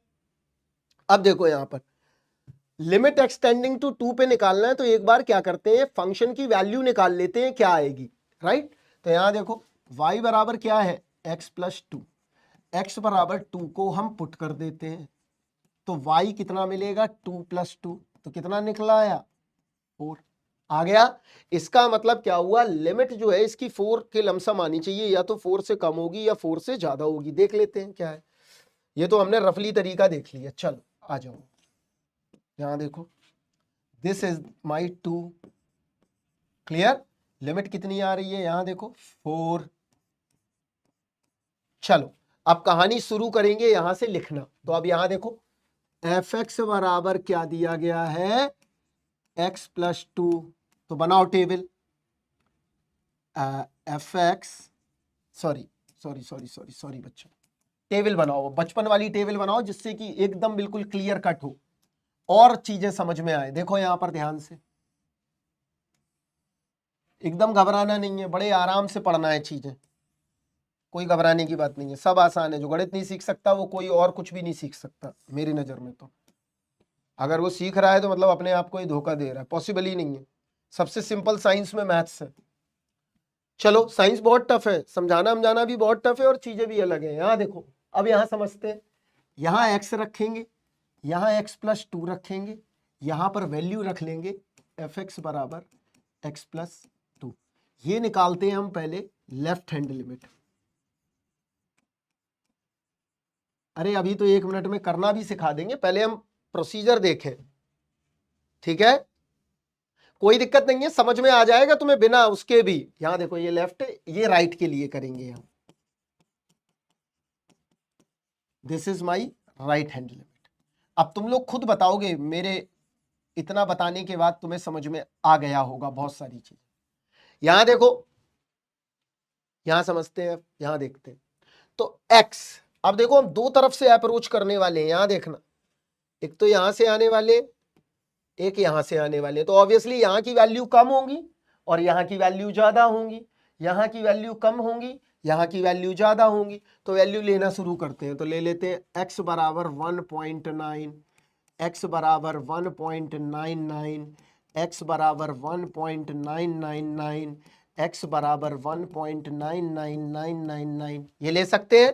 अब देखो यहां पर लिमिट x टेंडिंग टू 2 पे निकालना है, तो एक बार क्या करते हैं, फंक्शन की वैल्यू निकाल लेते हैं क्या आएगी, राइट। तो यहां देखो y बराबर क्या है, x प्लस 2, x बराबर 2 को हम पुट कर देते हैं, तो y कितना मिलेगा, 2 प्लस 2, तो कितना निकला आया, 4 आ गया। इसका मतलब क्या हुआ, लिमिट जो है इसकी 4 के लमसम आनी चाहिए, या तो 4 से कम होगी या 4 से ज्यादा होगी। देख लेते हैं क्या है, ये तो हमने रफली तरीका देख लिया। चलो आ जाओ, यहां देखो, this is my 2, clear. Limit कितनी आ रही है, यहां देखो 4। चलो अब कहानी शुरू करेंगे यहां से लिखना। तो अब यहां देखो एफ एक्स बराबर क्या दिया गया है, x प्लस 2, तो बनाओ टेबल, एफ एक्स, सॉरी बच्चों, टेबल बनाओ, बचपन वाली टेबल बनाओ जिससे कि एकदम बिल्कुल क्लियर कट हो और चीजें समझ में आए। देखो यहां पर ध्यान से, एकदम घबराना नहीं है, बड़े आराम से पढ़ना है चीजें, कोई घबराने की बात नहीं है, सब आसान है। जो गणित नहीं सीख सकता वो कोई और कुछ भी नहीं सीख सकता मेरी नजर में। तो अगर वो सीख रहा है तो मतलब अपने आप को ही धोखा दे रहा है, पॉसिबल ही नहीं है। सबसे सिंपल साइंस में मैथ्स है। चलो साइंस बहुत टफ है, समझाना समझाना भी बहुत टफ है और चीजें भी अलग है। यहां देखो, अब यहां समझते हैं, यहां x रखेंगे, यहां x प्लस 2 रखेंगे, यहां पर वैल्यू रख लेंगे एफ एक्स बराबर x प्लस 2। ये निकालते हैं हम पहले लेफ्ट हैंड लिमिट। अरे अभी तो 1 मिनट में करना भी सिखा देंगे, पहले हम प्रोसीजर देखें, ठीक है, कोई दिक्कत नहीं है, समझ में आ जाएगा तुम्हें बिना उसके भी। यहां देखो ये लेफ्ट, ये राइट के लिए करेंगे हम, this is my right hand limit. अब तुम लोग खुद बताओगे, मेरे इतना बताने के बाद तुम्हें समझ में आ गया होगा बहुत सारी चीज। यहां देखो यहां समझते हैं, यहां देखते हैं। तो x, अब देखो हम दो तरफ से अप्रोच करने वाले हैं, यहां देखना, एक तो यहां से आने वाले, एक यहां से आने वाले, तो ऑब्वियसली यहां की वैल्यू कम होगी और यहां की वैल्यू ज्यादा होंगी, यहां की वैल्यू कम होंगी, यहां की वैल्यू ज्यादा होंगी। तो वैल्यू लेना शुरू करते हैं, तो ले लेते हैं x बराबर 1.9, x बराबर 1.99, x बराबर 1.999, x बराबर 1.99999, ये ले सकते हैं।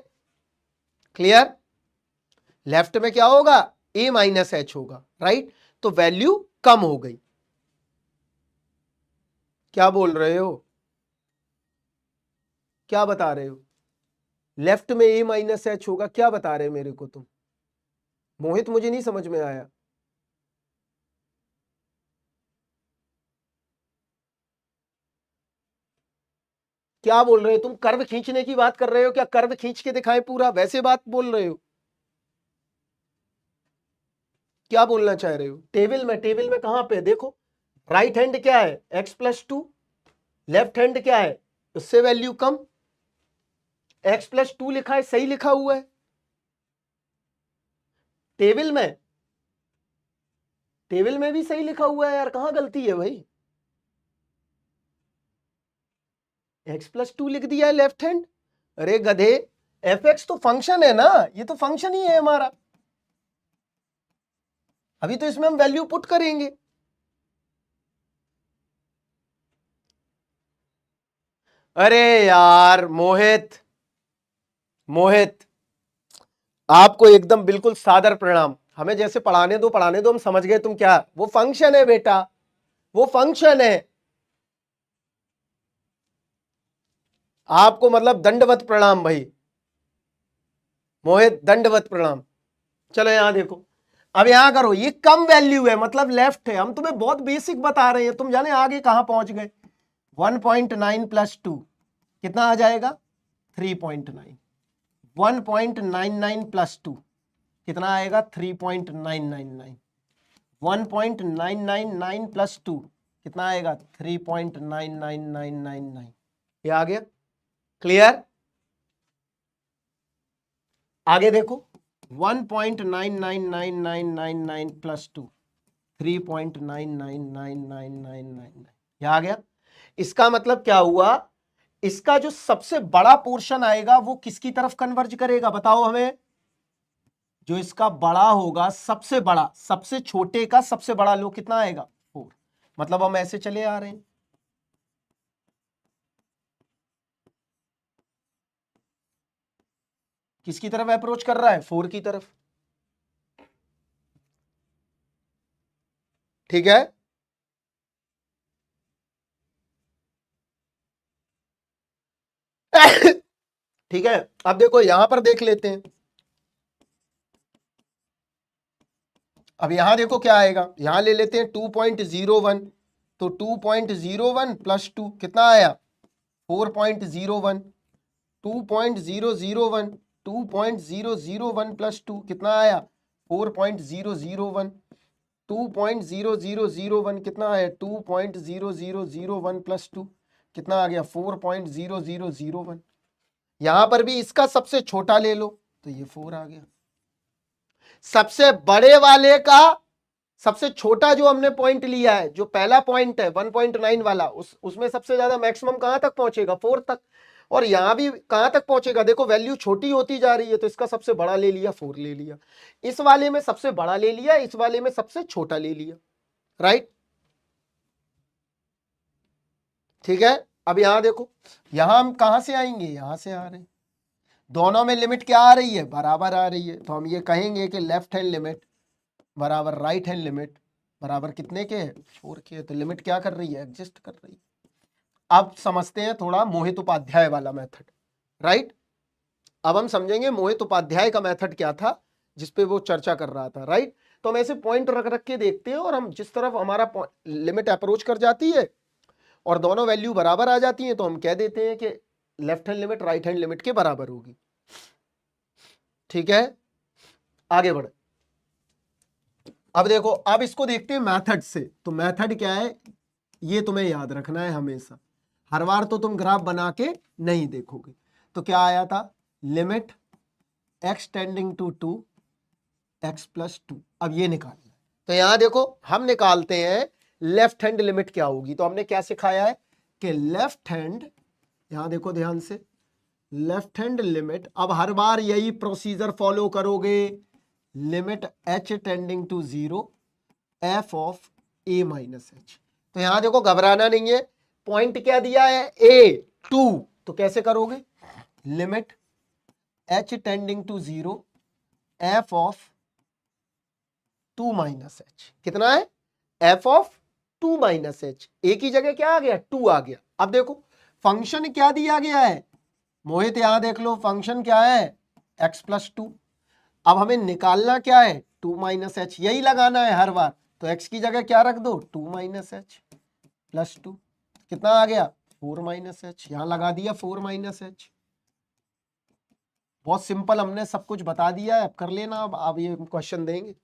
क्लियर? लेफ्ट में क्या होगा, a माइनस एच होगा, राइट? तो वैल्यू कम हो गई। क्या बोल रहे हो, क्या बता रहे हो? लेफ्ट में a माइनस एच होगा, क्या बता रहे हो मेरे को तुम? मोहित मुझे नहीं समझ में आया। क्या बोल रहे हो तुम? कर्व खींचने की बात कर रहे हो क्या? कर्व खींच के दिखाए पूरा, वैसे बात बोल रहे हो? क्या बोलना चाह रहे हो? टेबल में, टेबल में कहां पे देखो, राइट हैंड क्या है x+2, लेफ्ट हैंड क्या है, उससे वैल्यू कम, x+2 लिखा है, सही लिखा हुआ है टेबल में, टेबल में भी सही लिखा हुआ है यार, कहां गलती है भाई? x+2 लिख दिया है लेफ्ट हैंड। अरे गधे, fx तो फंक्शन है ना, ये तो फंक्शन ही है हमारा, अभी तो इसमें हम वैल्यू पुट करेंगे। अरे यार मोहित, मोहित आपको एकदम बिल्कुल सादर प्रणाम, हमें जैसे पढ़ाने दो, हम समझ गए तुम क्या, वो फंक्शन है बेटा, वो फंक्शन है। आपको मतलब दंडवत प्रणाम भाई, मोहित दंडवत प्रणाम। चलो यहां देखो, अब यहां करो, ये कम वैल्यू है मतलब लेफ्ट है, हम तुम्हें बहुत बेसिक बता रहे हैं, तुम जाने आगे कहां पहुंच गए। 1.9 + 2 कितना आ जाएगा, 3.9, 1.99 + 2 कितना आएगा, 3.999, 1.999 + 2 कितना आएगा, 3.99999, ये आ गया। क्लियर? आगे देखो, 1.99999 + 2 3.99999, ये आ गया। इसका मतलब क्या हुआ, इसका जो सबसे बड़ा पोर्शन आएगा वो किसकी तरफ कन्वर्ज करेगा, बताओ हमें? जो इसका बड़ा होगा, सबसे बड़ा, सबसे छोटे का सबसे बड़ा लो, कितना आएगा, 4। मतलब हम ऐसे चले आ रहे हैं, किसकी तरफ अप्रोच कर रहा है, 4 की तरफ। ठीक है, ठीक है। अब देखो यहां पर देख लेते हैं, अब यहां देखो क्या आएगा, यहां ले लेते हैं 2.01, तो 2.01 + 2 कितना आया, 4.01, 2.001, 2.001 + 2 कितना आया, 4.001, 2.0001 कितना आया, 2.0001 + 2 कितना आ गया, 4.0001। यहां पर भी इसका सबसे छोटा ले लो, तो ये 4 आ गया। सबसे बड़े वाले का सबसे छोटा जो हमने पॉइंट लिया है, जो पहला पॉइंट है 1.9 वाला, उसमें सबसे ज्यादा मैक्सिमम कहां तक पहुंचेगा, 4 तक। और यहां भी कहां तक पहुंचेगा, देखो वैल्यू छोटी होती जा रही है, तो इसका सबसे बड़ा ले लिया, 4 ले लिया, इस वाले में सबसे बड़ा ले लिया, इस वाले में सबसे छोटा ले लिया, राइट? ठीक है। अब यहां देखो, यहां हम कहां से आएंगे, यहां से आ रहे हैं, दोनों में लिमिट क्या आ रही है, बराबर आ रही है, तो हम ये कहेंगे कि लेफ्ट हैंड लिमिट बराबर राइट हैंड लिमिट बराबर कितने के है, 4 के। तो लिमिट क्या कर रही है, एग्जिस्ट कर रही है। अब समझते हैं थोड़ा मोहित उपाध्याय वाला मेथड, राइट? अब हम समझेंगे मोहित उपाध्याय का मेथड क्या था, जिसपे वो चर्चा कर रहा था, राइट? तो हम ऐसे पॉइंट रख रख के देखते हैं, और हम जिस तरफ हमारा लिमिट अप्रोच कर जाती है और दोनों वैल्यू बराबर आ जाती हैं, तो हम कह देते हैं कि left hand limit right hand limit के बराबर होगी। ठीक है, आगे बढ़े। अब देखो, अब इसको देखते हैं मेथड से। तो मेथड क्या है, ये तुम्हें याद रखना है हमेशा, हर बार तो तुम ग्राफ बना के नहीं देखोगे। तो क्या आया था, limit x tending to 2 x plus 2। अब ये निकालना है, तो यहां देखो हम निकालते हैं लेफ्ट हैंड लिमिट क्या होगी। तो हमने क्या सिखाया है कि लेफ्ट हैंड, यहां देखो ध्यान से, लेफ्ट हैंड लिमिट, अब हर बार यही प्रोसीजर फॉलो करोगे, limit h tending to 0 f of a minus h। तो यहां देखो घबराना नहीं है, पॉइंट क्या दिया है a 2, तो कैसे करोगे, limit h tending to 0 f of 2 minus h। कितना है, f of 2 minus h, a की जगह क्या आ गया 2 आ गया। अब देखो फंक्शन क्या दिया गया है मोहित, यहां देख लो फंक्शन क्या है x प्लस 2। अब हमें निकालना क्या है 2 माइनस एच, यही लगाना है हर बार। तो x की जगह क्या रख दो 2 माइनस एच प्लस 2, कितना आ गया 4 माइनस एच, यहां लगा दिया 4 माइनस एच। बहुत सिंपल, हमने सब कुछ बता दिया है, अब कर लेना। अब ये क्वेश्चन देंगे,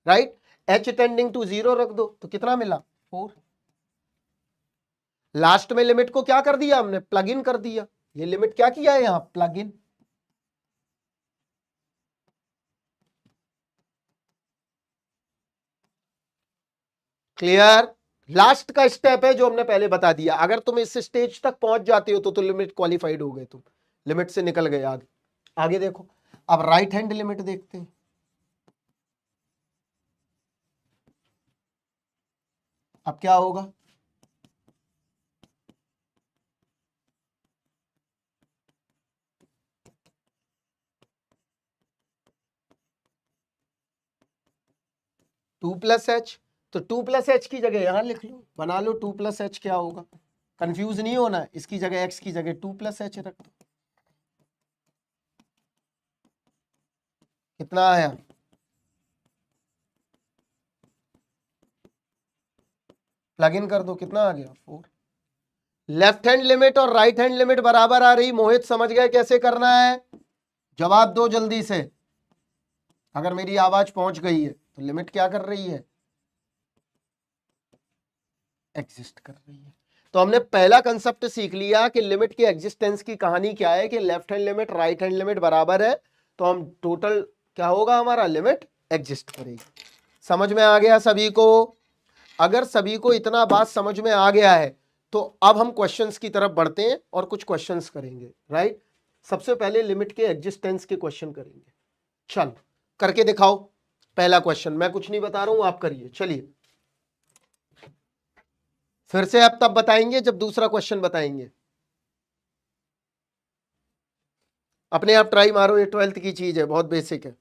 राइट, h टेंडिंग टू 0 रख दो, तो कितना मिला 4। लास्ट में लिमिट को क्या कर दिया हमने, प्लग इन कर दिया। ये लिमिट क्या किया है यहां, प्लग इन। क्लियर, लास्ट का स्टेप है जो हमने पहले बता दिया। अगर तुम इस स्टेज तक पहुंच जाते हो तो लिमिट क्वालिफाइड हो गए, तुम लिमिट से निकल गए। आगे आगे देखो, अब राइट हैंड लिमिट देखते हैं। अब क्या होगा, टू प्लस एच, तो 2 प्लस एच की जगह यहां लिख लो, बना लो 2 प्लस एच क्या होगा, कंफ्यूज नहीं होना, इसकी जगह एक्स की जगह 2 प्लस एच रख दो। कितना आया, प्लग इन कर दो, कितना आ गया 4। लेफ्ट हैंड लिमिट और राइट हैंड लिमिट बराबर आ रही, मोहित समझ गए कैसे करना है, जवाब दो जल्दी से। अगर मेरी आवाज पहुंच गई है तो लिमिट क्या कर रही है, एग्जिस्ट कर रही है। तो हमने पहला कंसेप्ट सीख लिया कि लिमिट के एग्जिस्टेंस की कहानी क्या है, कि left hand limit right hand limit बराबर है, तो हम टोटल क्या होगा हमारा, लिमिट एग्जिस्ट करेगी। समझ में आ गया सभी को? अगर सभी को इतना बात समझ में आ गया है तो अब हम क्वेश्चंस की तरफ बढ़ते हैं और कुछ क्वेश्चंस करेंगे, राइट। सबसे पहले लिमिट के एग्जिस्टेंस के क्वेश्चन करेंगे। चल करके दिखाओ, पहला क्वेश्चन, मैं कुछ नहीं बता रहा हूं, आप करिए। चलिए फिर से आप तब बताएंगे जब दूसरा क्वेश्चन बताएंगे। अपने आप ट्राई मारो, ये 12th की चीज है, बहुत बेसिक है।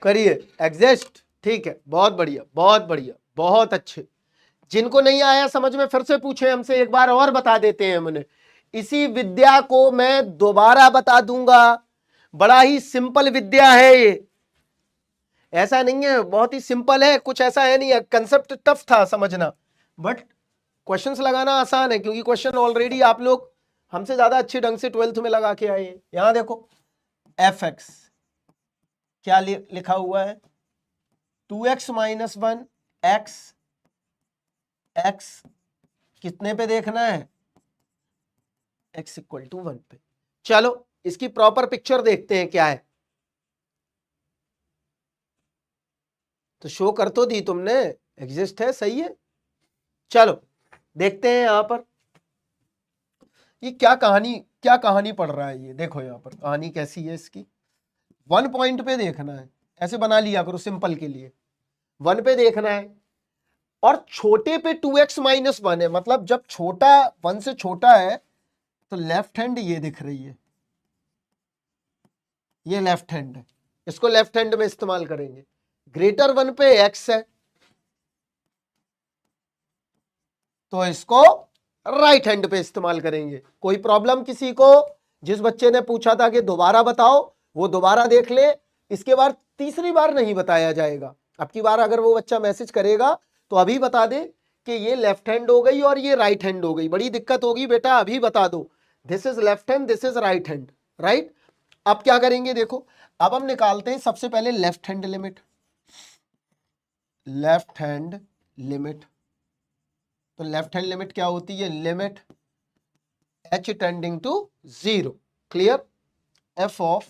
करिए एग्जिस्ट, ठीक है, बहुत बढ़िया बहुत बढ़िया, बहुत अच्छे। जिनको नहीं आया समझ में फिर से पूछे हमसे, एक बार और बता देते हैं हमने। इसी विद्या को मैं दोबारा बता दूंगा, बड़ा ही सिंपल विद्या है ये, ऐसा नहीं है, बहुत ही सिंपल है, कुछ ऐसा है नहीं है। कंसेप्ट टफ था समझना, बट क्वेश्चंस लगाना आसान है, क्योंकि क्वेश्चन ऑलरेडी आप लोग हमसे ज्यादा अच्छे ढंग से 12th में लगा के आए हैं। यहां देखो एफ एक्स क्या लिखा हुआ है, 2x माइनस 1 एक्स, एक्स कितने पे देखना है, x इक्वल टू 1 पे। चलो इसकी प्रॉपर पिक्चर देखते हैं क्या है, तो शो कर तो दी तुमने, एग्जिस्ट है, सही है। चलो देखते हैं यहां पर ये क्या कहानी पढ़ रहा है ये। देखो यहां पर कहानी कैसी है इसकी, 1 पॉइंट पे देखना है, ऐसे बना लिया करो सिंपल के लिए, 1 पे देखना है, और छोटे पे 2x माइनस 1 है, मतलब जब छोटा 1 से छोटा है तो लेफ्ट हैंड ये दिख रही है, ये लेफ्ट हैंड है, इसको लेफ्ट हैंड में इस्तेमाल करेंगे। ग्रेटर 1 पे x है तो इसको राइट हैंड पे इस्तेमाल करेंगे। कोई प्रॉब्लम किसी को? जिस बच्चे ने पूछा था कि दोबारा बताओ, वो दोबारा देख ले, इसके बाद तीसरी बार नहीं बताया जाएगा। अब की बार अगर वो बच्चा मैसेज करेगा तो अभी बता दे कि ये लेफ्ट हैंड हो गई और ये राइट हैंड हो गई। बड़ी दिक्कत होगी बेटा, अभी बता दो this is left hand, this is right hand, right. अब क्या करेंगे देखो, अब हम निकालते हैं सबसे पहले left hand limit. Left hand limit, तो लेफ्ट हैंड लिमिट क्या होती है? Limit h tending to 0, clear, f of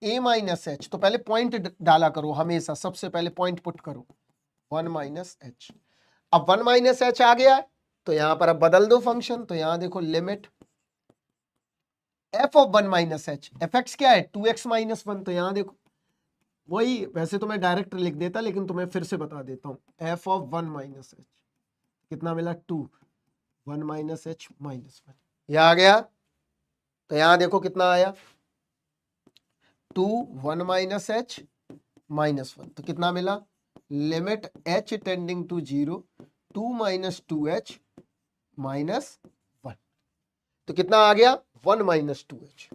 a minus h. तो पहले पॉइंट डाला करो, हमेशा सबसे पहले पॉइंट पुट करो, 1 माइनस एच। अब 1 माइनस एच आ गया है तो यहां पर अब बदल दो फंक्शन, तो यहां देखो limit f of 1 minus H, F x क्या है? 2x minus 1। तो यहां देखो वही, वैसे तो मैं डायरेक्ट लिख देता लेकिन तुम्हें फिर से बता देता हूं, f ऑफ 1 माइनस एच कितना मिला? 2, 1 माइनस एच माइनस 1, यह आ गया। तो यहां देखो कितना आया? 2 1 माइनस एच माइनस 1, तो कितना मिला? Limit h tending to 0 2 minus 2h minus 1, तो कितना आ गया? 1 माइनस 2h।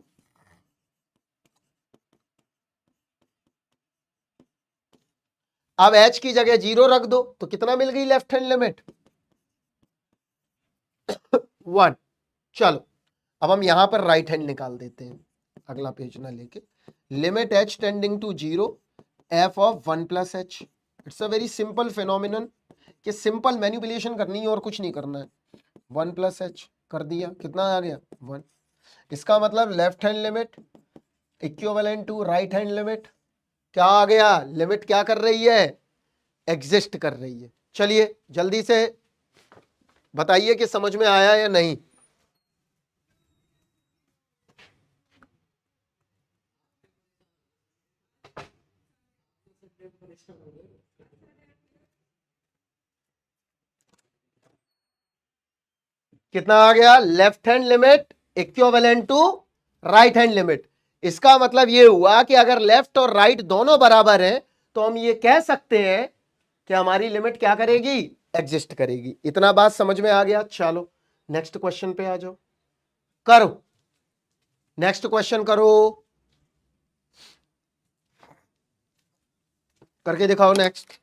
अब h की जगह 0 रख दो तो कितना मिल गई लेफ्ट हैंड लिमिट? 1। चलो अब हम यहां पर राइट हैंड निकाल देते हैं, अगला पेज ना लेके। Limit h tending to 0 f of 1 plus h. It's a very simple phenomenon कि सिंपल मैनिपुलेशन करनी है और कुछ नहीं करना है। 1 प्लस एच कर दिया, कितना आ गया? 1। इसका मतलब left hand limit equivalent to right hand limit क्या आ गया? लिमिट क्या कर रही है? एग्जिस्ट कर रही है। चलिए जल्दी से बताइए कि समझ में आया या नहीं। कितना आ गया? Left hand limit equivalent to right hand limit. इसका मतलब यह हुआ कि अगर लेफ्ट और राइट दोनों बराबर हैं तो हम ये कह सकते हैं कि हमारी लिमिट क्या करेगी? एग्जिस्ट करेगी। इतना बात समझ में आ गया? चलो नेक्स्ट क्वेश्चन पे आ जाओ, करो नेक्स्ट क्वेश्चन करो, करके दिखाओ नेक्स्ट।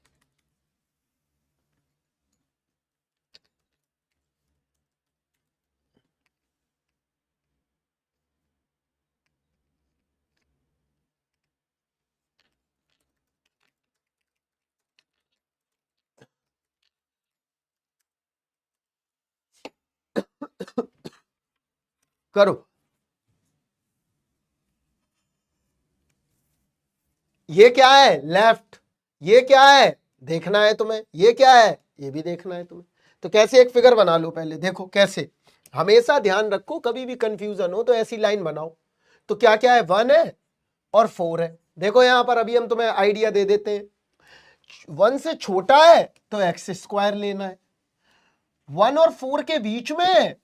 करो, ये क्या है? लेफ्ट, ये क्या है? देखना है तुम्हें, ये क्या है? ये भी देखना है तुम्हें। तो कैसे एक फिगर बना लो, पहले देखो कैसे। हमेशा ध्यान रखो, कभी भी कंफ्यूजन हो तो ऐसी लाइन बनाओ। तो क्या क्या है? 1 है और 4 है। देखो यहां पर अभी हम तुम्हें आइडिया दे देते हैं। 1 से छोटा है तो एक्स स्क्वायर लेना है, 1 और 4 के बीच में है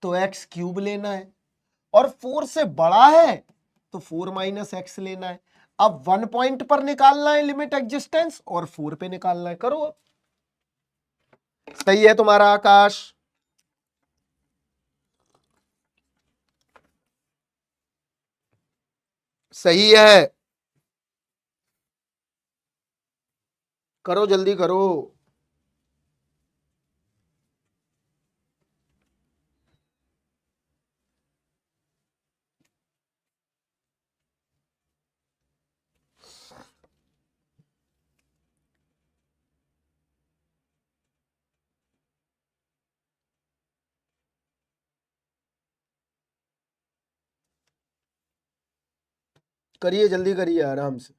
तो एक्स क्यूब लेना है, और 4 से बड़ा है तो 4 माइनस एक्स लेना है। अब 1 पॉइंट पर निकालना है लिमिट एग्जिस्टेंस और 4 पे निकालना है। करो अब। सही है तुम्हारा आकाश? सही है, करो जल्दी करो। करिए जल्दी करिए आराम से।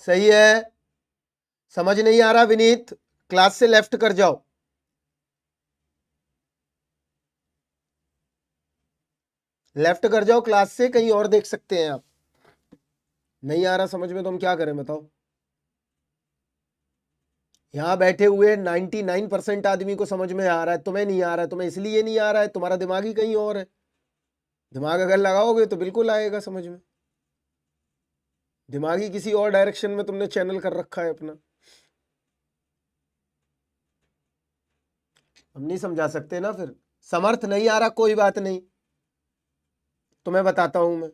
सही है। समझ नहीं आ रहा विनीत, क्लास से लेफ्ट कर जाओ। लेफ्ट कर जाओ क्लास से, कहीं और देख सकते हैं आप। नहीं आ रहा समझ में तो हम क्या करें बताओ। यहां बैठे हुए 99% आदमी को समझ में आ रहा है, तुम्हें नहीं आ रहा है। तुम्हें इसलिए नहीं आ रहा है, तुम्हारा दिमाग ही कहीं और है। दिमाग अगर लगाओगे तो बिल्कुल आएगा समझ में। दिमाग ही किसी और डायरेक्शन में तुमने चैनल कर रखा है अपना। हम नहीं समझा सकते ना फिर। समर्थ नहीं आ रहा, कोई बात नहीं, तुम्हें बताता हूं मैं।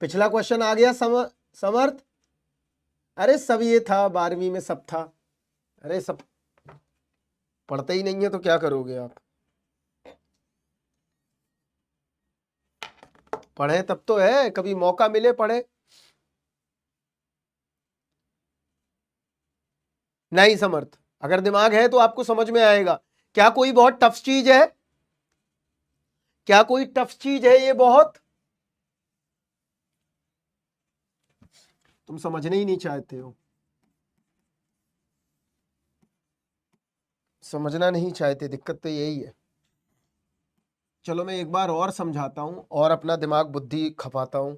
पिछला क्वेश्चन आ गया समर्थ। अरे सब ये था, 12वीं में सब था। अरे सब पढ़ते ही नहीं है तो क्या करोगे आप। पढ़े तब तो है, कभी मौका मिले पढ़े। नहीं समर्थ, अगर दिमाग है तो आपको समझ में आएगा। क्या कोई बहुत टफ चीज है? क्या कोई टफ चीज है ये बहुत? तुम समझने ही नहीं चाहते हो, समझना नहीं चाहते, दिक्कत तो यही है। चलो मैं एक बार और समझाता हूं और अपना दिमाग बुद्धि खपाता हूं।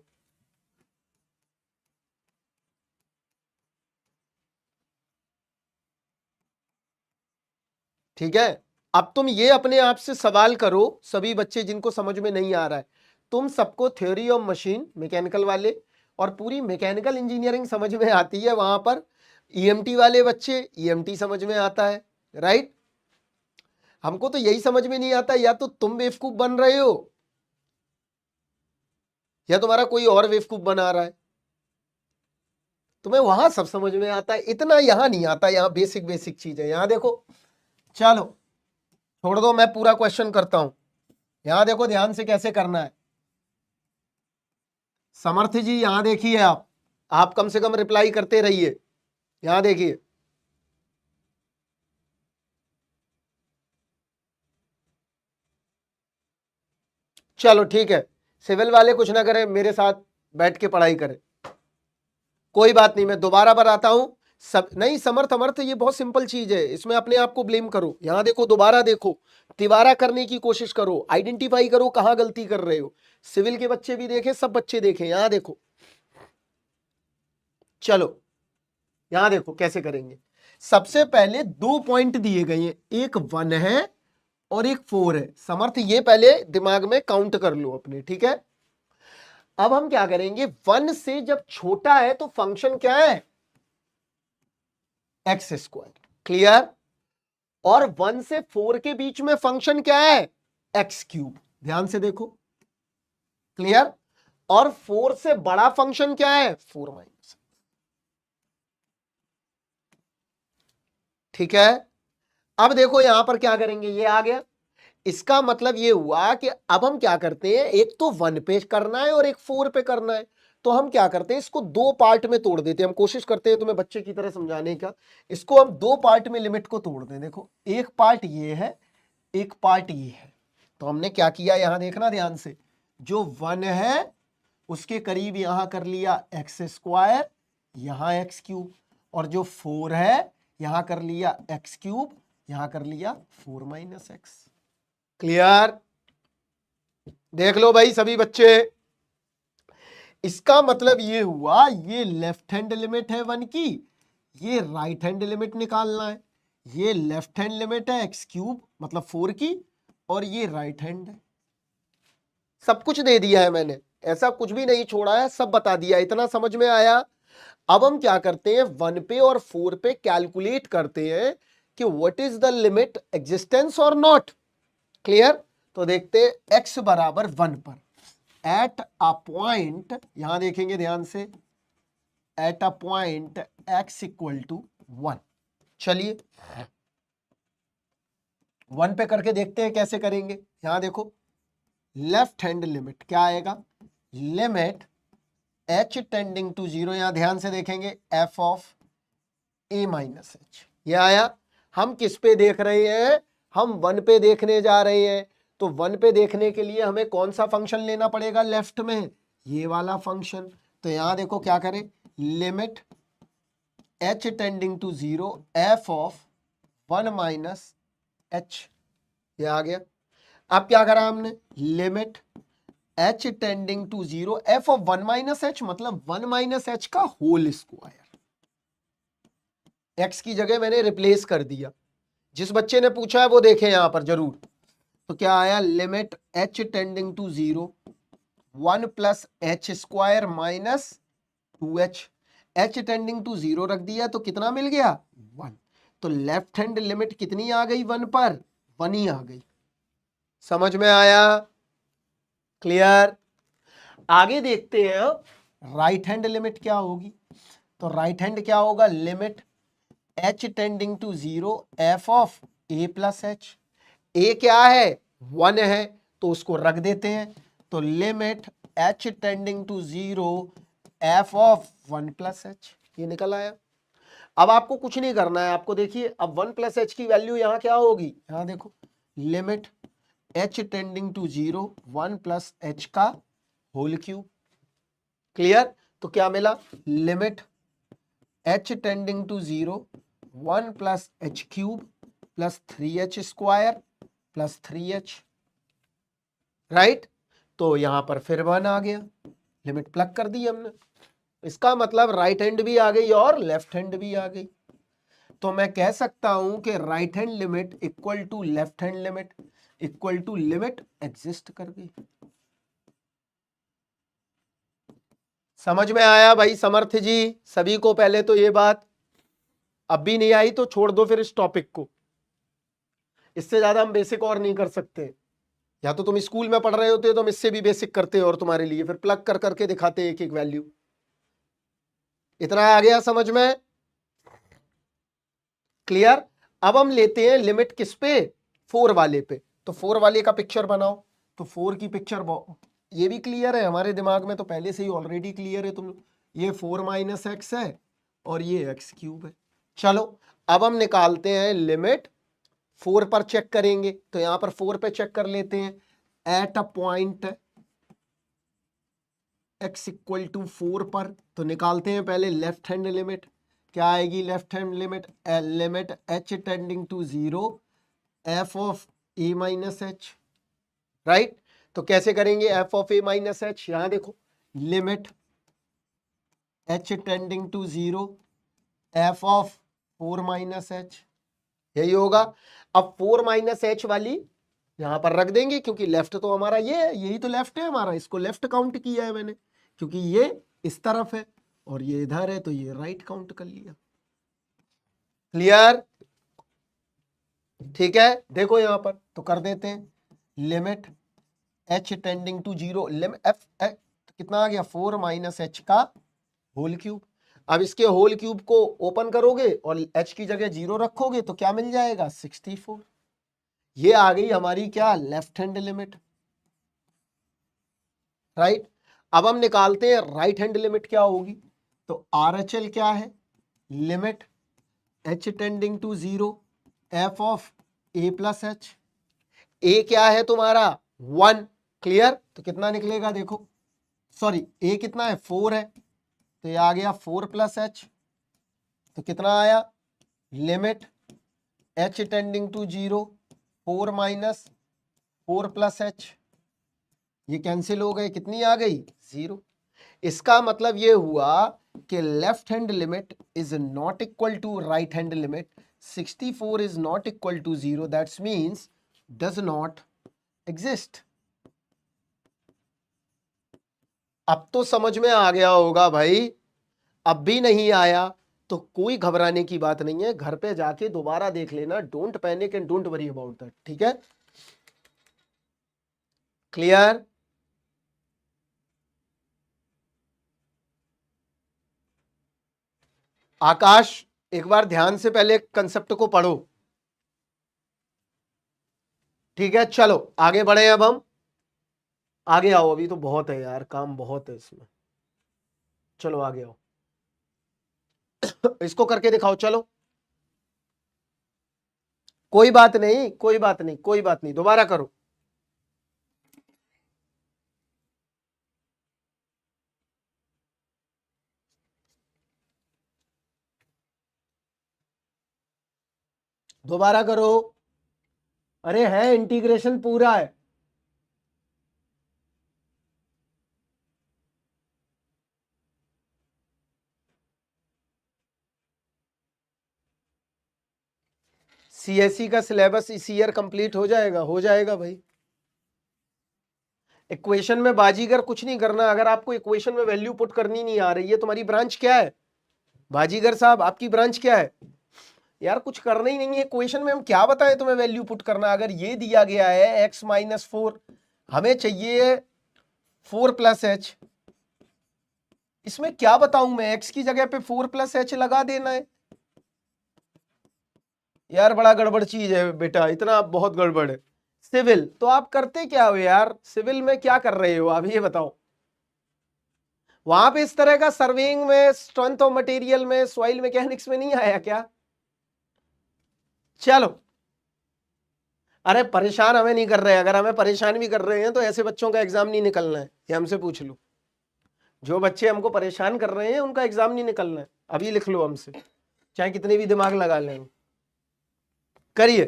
ठीक है, अब तुम ये अपने आप से सवाल करो, सभी बच्चे जिनको समझ में नहीं आ रहा है। तुम सबको थ्योरी ऑफ मशीन मैकेनिकल वाले और पूरी मैकेनिकल इंजीनियरिंग समझ में आती है, वहां पर ईएमटी वाले बच्चे ईएमटी समझ में आता है, राइट। हमको तो यही समझ में नहीं आता, या तो तुम बेवकूफ बन रहे हो या तुम्हारा कोई और बेवकूफ बना रहा है। तुम्हें वहां सब समझ में आता है, इतना यहां नहीं आता। यहां बेसिक बेसिक चीज है, यहां देखो। चलो छोड़ दो, मैं पूरा क्वेश्चन करता हूं। यहां देखो ध्यान से कैसे करना है। समर्थ जी यहां देखिए, आप कम से कम रिप्लाई करते रहिए। यहां देखिए, चलो ठीक है, सिविल वाले कुछ ना करें, मेरे साथ बैठ के पढ़ाई करें, कोई बात नहीं। मैं दोबारा बताता हूं। सब नहीं, समर्थ अमर्थ ये बहुत सिंपल चीज है, इसमें अपने आप को ब्लेम करो। यहां देखो, दोबारा देखो, तिबारा करने की कोशिश करो, आइडेंटिफाई करो कहां गलती कर रहे हो। सिविल के बच्चे भी देखें, सब बच्चे देखें, यहां देखो। चलो यहां देखो कैसे करेंगे। सबसे पहले दो पॉइंट दिए गए हैं, एक 1 है और एक 4 है। समर्थ ये पहले दिमाग में काउंट कर लो अपने, ठीक है। अब हम क्या करेंगे, 1 से जब छोटा है तो फंक्शन क्या है, एक्स स्क्वायर, क्लियर। और 1 से 4 के बीच में फंक्शन क्या है, एक्स क्यूब। ध्यान से देखो, क्लियर। और 4 से बड़ा फंक्शन क्या है, 4 माइनस। ठीक है, अब देखो यहां पर क्या करेंगे, ये आ गया। इसका मतलब ये हुआ कि अब हम क्या करते हैं, एक तो 1 पे करना है और एक 4 पे करना है। तो हम क्या करते हैं, इसको दो पार्ट में तोड़ देते हैं। हम कोशिश करते हैं तुम्हें बच्चे की तरह समझाने का। इसको हम दो पार्ट में लिमिट को तोड़ दें। देखो एक पार्ट ये है, एक पार्ट ये है। तो हमने क्या किया, यहां देखना ध्यान से, जो 1 है उसके करीब यहां कर लिया एक्स स्क्वायर, यहां एक्स क्यूब। और जो 4 है यहां कर लिया एक्स क्यूब, यहां कर लिया 4 माइनस एक्स। क्लियर, देख लो भाई सभी बच्चे। इसका मतलब ये हुआ, ये लेफ्ट हैंड लिमिट है 1 की, ये राइट हैंड लिमिट निकालना है। ये लेफ्ट हैंड लिमिट है एक्स क्यूब मतलब 4 की, और ये राइट हैंड है। सब कुछ दे दिया है मैंने, ऐसा कुछ भी नहीं छोड़ा है, सब बता दिया। इतना समझ में आया। अब हम क्या करते हैं, 1 पे और 4 पे कैलकुलेट करते हैं कि what is the limit existence और नॉट। क्लियर, तो देखते हैं x बराबर 1 पर एट अ पॉइंट, यहां देखेंगे ध्यान से, at a point x equal to 1। चलिए 1 पे करके देखते हैं कैसे करेंगे। यहां देखो, लेफ्ट हैंड लिमिट क्या आएगा, लिमिट h टेंडिंग टू 0, यहां ध्यान से देखेंगे, f of a minus h, ये आया। हम किस पे देख रहे हैं, हम 1 पे देखने जा रहे हैं। तो 1 पे देखने के लिए हमें कौन सा फंक्शन लेना पड़ेगा लेफ्ट में, ये वाला फंक्शन। तो यहां देखो क्या करें, limit h tending to 0 f of 1 minus h, ये आ गया। अब क्या करा हमने, limit h tending to 0 f of 1 minus h मतलब 1 माइनस h का होल स्क्वायर। x की जगह मैंने रिप्लेस कर दिया। जिस बच्चे ने पूछा है वो देखे यहां पर जरूर। तो क्या आया, limit h tending to 0 1 plus h square minus 2h। h tending to 0 रख दिया तो कितना मिल गया, 1। तो लेफ्ट हैंड लिमिट कितनी आ गई, 1 पर, 1 ही आ गई। समझ में आया, क्लियर। आगे देखते हैं अब राइट हैंड लिमिट क्या होगी। तो राइट हैंड क्या होगा, limit h tending to 0 f of a plus h. a क्या है, 1 है, तो उसको रख देते हैं। तो limit h tending to 0 f of 1 plus h, ये निकल आया। अब आपको कुछ नहीं करना है, आपको देखिए अब 1 प्लस एच की वैल्यू यहां क्या होगी, यहां देखो, limit h tending to 0 1 plus h का होल क्यूब। क्लियर। तो क्या मिला, limit h tending to 0 1 plus h cube plus 3h square plus 3h, right. तो यहां पर फिर 1 आ गया, लिमिट प्लग कर दी हमने। इसका मतलब राइट हैंड भी आ गई और लेफ्ट हैंड भी आ गई। तो मैं कह सकता हूं कि right hand limit equal to left hand limit equal to limit exist कर गई। समझ में आया भाई समर्थ जी सभी को। पहले तो ये बात, अब भी नहीं आई तो छोड़ दो फिर इस टॉपिक को, इससे ज्यादा हम बेसिक और नहीं कर सकते। या तो तुम स्कूल में पढ़ रहे होते तो हम इससे भी बेसिक करते और तुम्हारे लिए फिर प्लग कर करके दिखाते एक एक वैल्यू। इतना आ गया समझ में, क्लियर। अब हम लेते हैं लिमिट किस पे, 4 वाले पे। तो 4 वाले का पिक्चर बनाओ। तो 4 की पिक्चर ये भी क्लियर है हमारे दिमाग में, तो पहले से ही ऑलरेडी क्लियर है तुम। ये 4 माइनस एक्स है और ये एक्स क्यूब है। चलो अब हम निकालते हैं लिमिट, 4 पर चेक करेंगे। तो यहां पर 4 पे चेक कर लेते हैं। At a point x equal to 4 पर, तो निकालते हैं पहले लेफ्ट हैंड लिमिट। क्या आएगी left hand limit, limit h tending to 0 f of a minus h, right. तो कैसे करेंगे f of a minus h, यहां देखो, limit h tending to 0 f of 4 minus h, यही होगा। अब 4 माइनस एच वाली यहां पर रख देंगे क्योंकि लेफ्ट तो हमारा ये है, यही तो लेफ्ट है हमारा, इसको लेफ्ट काउंट किया है मैंने क्योंकि ये इस तरफ है और ये इधर है, तो ये राइट काउंट कर लिया। क्लियर, ठीक है। देखो यहां पर तो कर देते हैं, limit h tending to 0 limit f कितना आ गया, 4 माइनस एच का होल क्यूब। अब इसके होल क्यूब को ओपन करोगे और h की जगह 0 रखोगे तो क्या मिल जाएगा, 64। ये आ गई हमारी क्या, लेफ्ट हैंड लिमिट, राइट। अब हम निकालते हैं राइट हैंड लिमिट क्या होगी। तो RHL क्या है, limit h tending to 0 f of a plus h. a क्या है तुम्हारा, 1, क्लियर। तो कितना निकलेगा देखो, सॉरी a कितना है, 4 है, तो ये आ गया 4 प्लस एच। तो कितना आया, limit h tending to 0 4 minus 4 plus h, ये कैंसिल हो गए, कितनी आ गई, 0। इसका मतलब ये हुआ कि left hand limit is not equal to right hand limit, 64 is not equal to 0, that's means does not exist. अब तो समझ में आ गया होगा भाई, अब भी नहीं आया तो कोई घबराने की बात नहीं है, घर पे जाके दोबारा देख लेना, don't panic and don't worry about that, ठीक है, क्लियर। आकाश एक बार ध्यान से पहले कंसेप्ट को पढ़ो, ठीक है। चलो आगे बढ़े, अब हम आगे आओ, अभी तो बहुत है यार, काम बहुत है इसमें। चलो आगे आओ, इसको करके दिखाओ, चलो। कोई बात नहीं, कोई बात नहीं, कोई बात नहीं, दोबारा करो। दोबारा करो। अरे है, इंटीग्रेशन पूरा है। सीएससी का सिलेबस इस ईयर कंप्लीट हो जाएगा भाई। इक्वेशन में बाजीगर कुछ नहीं करना, अगर आपको इक्वेशन में वैल्यू पुट करनी नहीं आ रही है, तुम्हारी ब्रांच क्या है बाजीगर साहब, आपकी ब्रांच क्या है यार, कुछ करना ही नहीं है इक्वेशन में, हम क्या बताएं तुम्हें वैल्यू पुट करना। अगर ये दिया गया है x-4, हमें चाहिए 4+h, इसमें क्या बताऊं मैं, x की जगह पे 4+h लगा देना है यार, बड़ा गड़बड़ चीज है बेटा, इतना बहुत गड़बड़ है। सिविल तो आप करते क्या हो यार, सिविल में क्या कर रहे हो आप ये बताओ। वहां पे इस तरह का सर्वेइंग में, स्ट्रेंथ ऑफ मटेरियल में, सॉइल मैकेनिक्स में नहीं आया क्या। चलो, अरे परेशान हमें नहीं कर रहे हैं, अगर हमें परेशान भी कर रहे हैं तो ऐसे बच्चों का एग्जाम नहीं निकलना है, ये हमसे पूछ लो। जो बच्चे हमको परेशान कर रहे हैं उनका एग्जाम नहीं निकलना है, अभी लिख लो हमसे, चाहे कितने भी दिमाग लगा लें। करिए,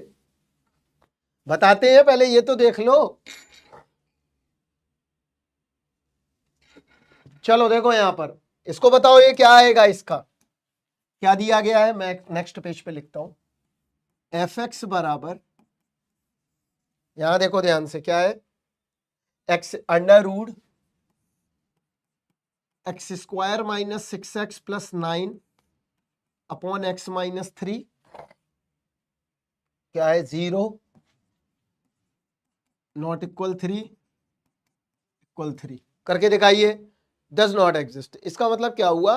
बताते हैं, पहले ये तो देख लो। चलो देखो यहां पर, इसको बताओ ये क्या आएगा, इसका क्या दिया गया है, मैं नेक्स्ट पेज पे लिखता हूं। fx बराबर, यहां देखो ध्यान से, क्या है, x √ x² - 6x + 9 upon x - 3, क्या है 0 नॉट इक्वल 3 इक्वल 3 करके दिखाइए, डज नॉट एग्जिस्ट। इसका मतलब क्या हुआ,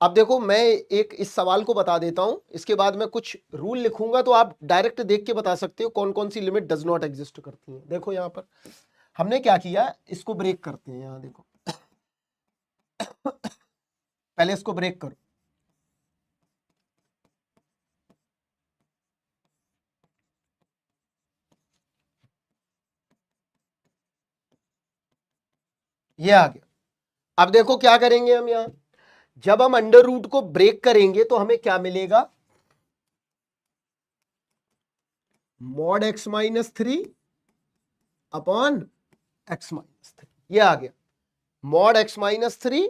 अब देखो मैं एक इस सवाल को बता देता हूं, इसके बाद मैं कुछ रूल लिखूंगा तो आप डायरेक्ट देख के बता सकते हो कौन कौन सी लिमिट डज नॉट एग्जिस्ट करती है। देखो यहां पर हमने क्या किया, इसको ब्रेक करते हैं, यहां देखो पहले इसको ब्रेक करो, ये आ गया। अब देखो क्या करेंगे हम यहां, जब हम अंडर रूट को ब्रेक करेंगे तो हमें क्या मिलेगा, मॉड x - 3 अपॉन x - 3, ये आ गया, मॉड x - 3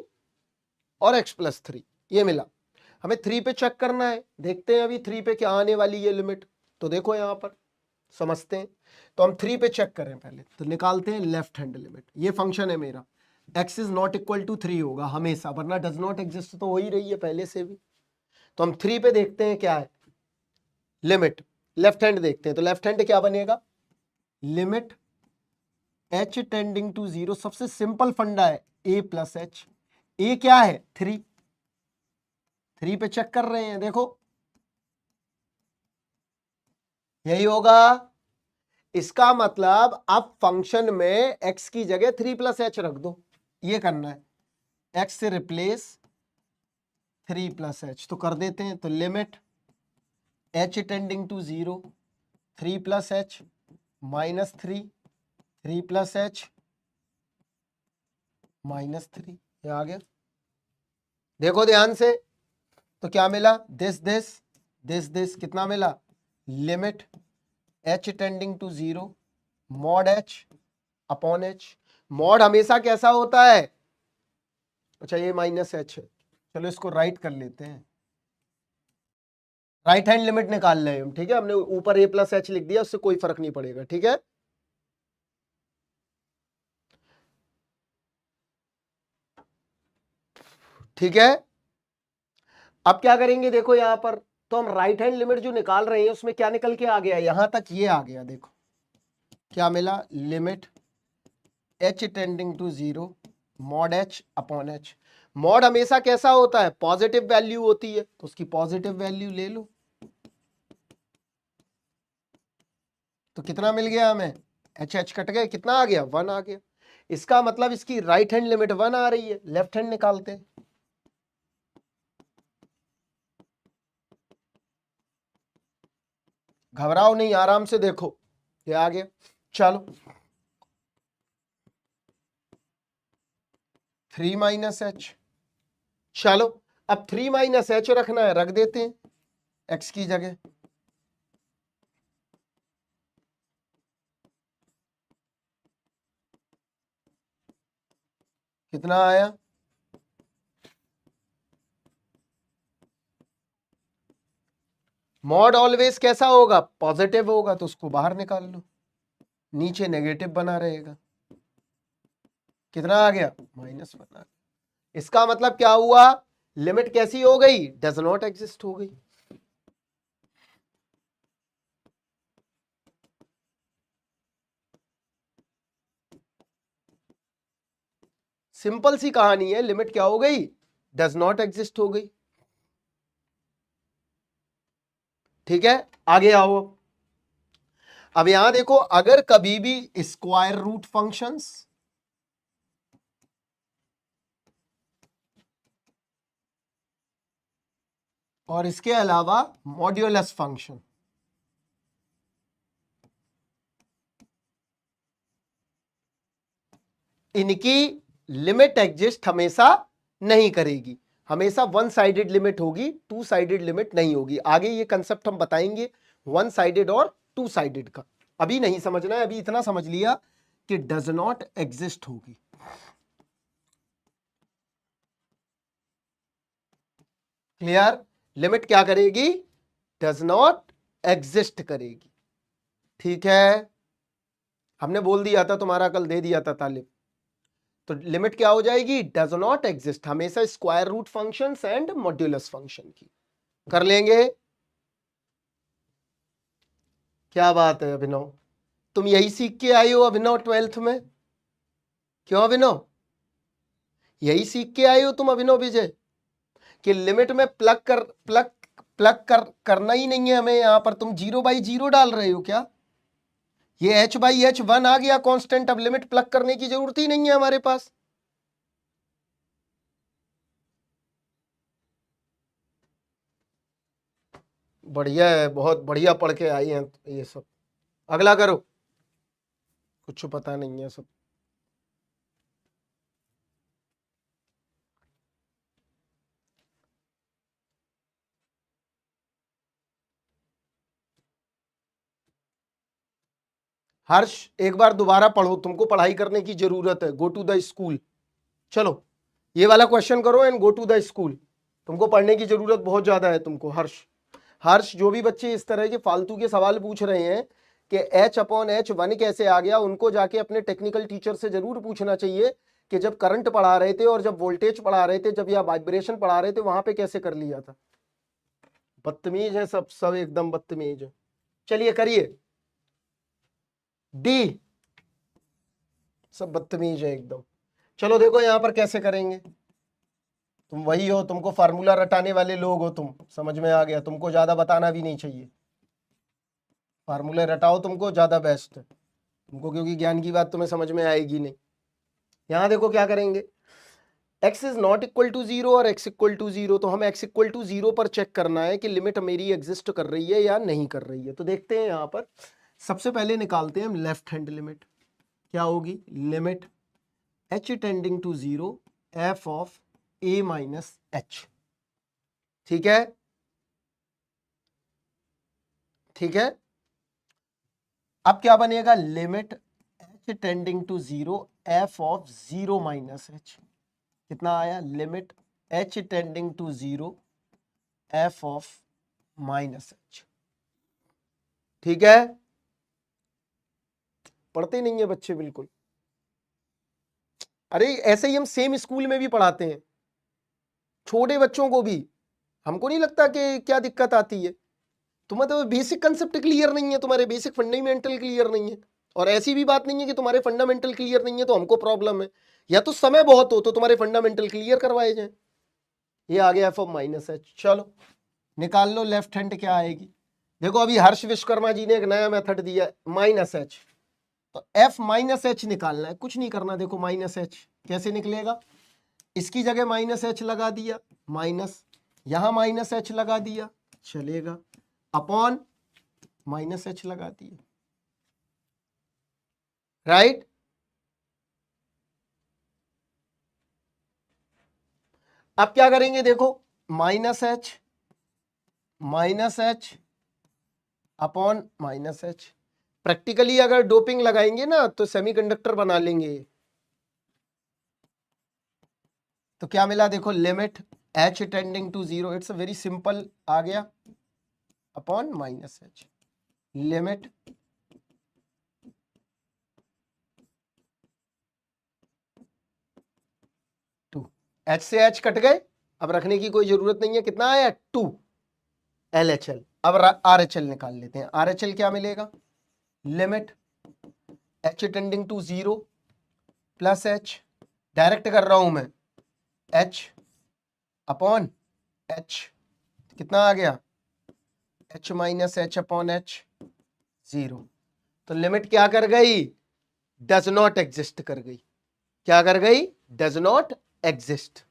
और x + 3 ये मिला। हमें 3 पे चेक करना है, देखते हैं अभी 3 पे क्या आने वाली है लिमिट, तो देखो यहां पर समझते हैं। तो हम 3 पे चेक करें पहले, तो निकालते हैं लेफ्ट हैंड लिमिट, ये फंक्शन है मेरा, x is not equal to 3 होगा हमेशा, वरना डज नॉट एग्जिस्ट तो हो ही रही है पहले से भी। तो हम 3 पे देखते हैं क्या है लिमिट, लेफ्ट हैंड देखते हैं, तो लेफ्ट हैंड क्या बनेगा, लिमिट h टेंडिंग टू 0, सबसे सिंपल फंडा है a + h, a क्या है 3, 3 पे चेक कर रहे हैं, देखो यही होगा। इसका मतलब अब फंक्शन में x की जगह 3+h रख दो, ये करना है, x से रिप्लेस 3+h, तो कर देते हैं, तो limit h tending to 0, 3+h - 3, 3+h - 3, ये आ गया। देखो ध्यान से, तो क्या मिला, दिस कितना मिला, limit h tending to 0 mod h upon h, mod हमेशा कैसा होता है, अच्छा ये -h है, चलो इसको राइट कर लेते हैं, राइट हैंड लिमिट निकाल रहे हैं हम, ठीक है, हमने ऊपर a + h लिख दिया, उससे कोई फर्क नहीं पड़ेगा, ठीक है। ठीक है, अब क्या करेंगे, देखो यहां पर, तो हम राइट हैंड लिमिट जो निकाल रहे हैं उसमें क्या निकल के आ गया, यहां तक ये आ गया, देखो क्या मिला, limit h tending to 0 mod h upon h, mod हमेशा कैसा होता है, पॉजिटिव वैल्यू होती है, तो उसकी पॉजिटिव वैल्यू ले लो, तो कितना मिल गया हमें, h कट गए, कितना आ गया 1 आ गया। इसका मतलब इसकी राइट हैंड लिमिट 1 आ रही है, लेफ्ट हैंड निकालते हैं, घबराओ नहीं, आराम से देखो, ये आ गया। चलो 3 - h, चलो अब 3 - h रखना है, रख देते हैं x की जगह, कितना आया, मॉड ऑलवेज कैसा होगा, पॉजिटिव होगा, तो उसको बाहर निकाल लो, नीचे नेगेटिव बना रहेगा। कितना आ गया, माइनस बना। इसका मतलब क्या हुआ, लिमिट कैसी हो गई, डज नॉट एग्जिस्ट हो गई। सिंपल सी कहानी है, लिमिट क्या हो गई, डज नॉट एग्जिस्ट हो गई। ठीक है, आगे आओ। अब यहां देखो, अगर कभी भी स्क्वायर रूट फंक्शंस और इसके अलावा मॉड्यूलस फंक्शन, इनकी लिमिट एग्जिस्ट हमेशा नहीं करेगी, हमेशा वन साइडेड लिमिट होगी, टू साइडेड लिमिट नहीं होगी। आगे ये कंसेप्ट हम बताएंगे वन साइडेड और टू साइडेड का, अभी नहीं समझना है, अभी इतना समझ लिया कि डज नॉट एग्जिस्ट होगी। क्लियर, लिमिट क्या करेगी, डज नॉट एग्जिस्ट करेगी। ठीक है, हमने बोल दिया था, तुम्हारा कल दे दिया था तालिब। तो लिमिट क्या हो जाएगी, डज नॉट एग्जिस्ट, हमेशा square root functions and modulus function की। कर लेंगे, क्या बात है अभिनव, तुम यही सीख के आए हो अभिनव 12th में, क्यों अभिनव, यही सीख के आए हो तुम अभिनव विजय, कि लिमिट में करना ही नहीं है हमें, यहां पर तुम 0/0 डाल रहे हो क्या, ये h/h1 आ गया कांस्टेंट, अब लिमिट प्लग करने की जरूरत ही नहीं है हमारे पास। बढ़िया है, बहुत बढ़िया पढ़ के आई हैं ये सब। अगला करो, कुछ पता नहीं है सब। हर्ष एक बार दोबारा पढ़ो, तुमको पढ़ाई करने की जरूरत है, गो टू द स्कूल। चलो ये वाला क्वेश्चन करो and go to the school, तुमको पढ़ने की जरूरत बहुत ज्यादा है तुमको। हर्ष, हर्ष जो भी बच्चे इस तरह के फालतू के सवाल पूछ रहे हैं कि H/H1 कैसे आ गया, उनको जाके अपने टेक्निकल टीचर से जरूर पूछना चाहिए कि जब करंट पढ़ा रहे थे और जब वोल्टेज पढ़ा रहे थे, जब या वाइब्रेशन पढ़ा रहे थे, वहां पे कैसे कर लिया था। बदतमीज है सब, सब एकदम बदतमीज है। चलिए करिए, डी, सब बदतमीज है एकदम। चलो देखो यहां पर कैसे करेंगे, तुम वही हो, तुमको फार्मूला रटाने वाले लोग हो तुम, समझ में आ गया, तुमको ज्यादा बताना भी नहीं चाहिए, फार्मूले रटाओ, तुमको ज्यादा बेस्ट है तुमको, क्योंकि ज्ञान की बात तुम्हें समझ में आएगी नहीं। यहां देखो क्या करेंगे, x is not equal to 0 और x इक्वल टू 0, तो हमें x इक्वल टू 0 पर चेक करना है कि लिमिट मेरी एग्जिस्ट कर रही है या नहीं कर रही है। तो देखते हैं यहां पर, सबसे पहले निकालते हैं हम लेफ्ट हैंड लिमिट, क्या होगी, limit h tending to 0 f of a minus h। ठीक है, ठीक है, अब क्या बनेगा, limit h tending to 0 f of 0 minus h, कितना आया, limit h tending to 0 f of minus h। ठीक है, पढ़ते नहीं है बच्चे बिल्कुल, अरे ऐसे ही हम सेम स्कूल में भी पढ़ाते हैं छोटे बच्चों को भी, हमको नहीं लगता कि क्या दिक्कत आती है। तुम्हें तो बेसिक कंसेप्ट क्लियर नहीं है, तुम्हारे बेसिक फंडामेंटल क्लियर नहीं है, और ऐसी भी बात नहीं है कि तुम्हारे फंडामेंटल क्लियर नहीं है तो हमको प्रॉब्लम है, या तो समय बहुत हो तो तुम्हारे फंडामेंटल क्लियर करवाए जाए। ये आ गया एफ ऑफ माइनस एच। चलो निकाल लो लेफ्ट हैंड क्या आएगी। देखो अभी हर्ष विश्वकर्मा जी ने एक नया मेथड दिया, माइनस एच, तो एफ माइनस एच निकालना है, कुछ नहीं करना। देखो माइनस एच कैसे निकलेगा, इसकी जगह माइनस एच लगा दिया, माइनस, यहां माइनस एच लगा दिया, चलेगा, अपॉन माइनस एच लगा दिया, राइट। अब क्या करेंगे, देखो minus H upon minus H, practically अगर डोपिंग लगाएंगे ना तो सेमीकंडक्टर बना लेंगे। तो क्या मिला, देखो limit h tending to 0, it's very simple आ गया, upon minus H, limit to, H से एच कट गए, अब रखने की कोई जरूरत नहीं है, कितना आया 2 LHL। अब RHL निकाल लेते हैं। RHL क्या मिलेगा, limit h tending to 0 plus h, direct कर रहा हूं मैं, एच अपॉन एच, कितना आ गया H minus H upon H 0। तो लिमिट क्या कर गई, डज नॉट एग्जिस्ट कर गई, क्या कर गई, डज नॉट एग्जिस्ट।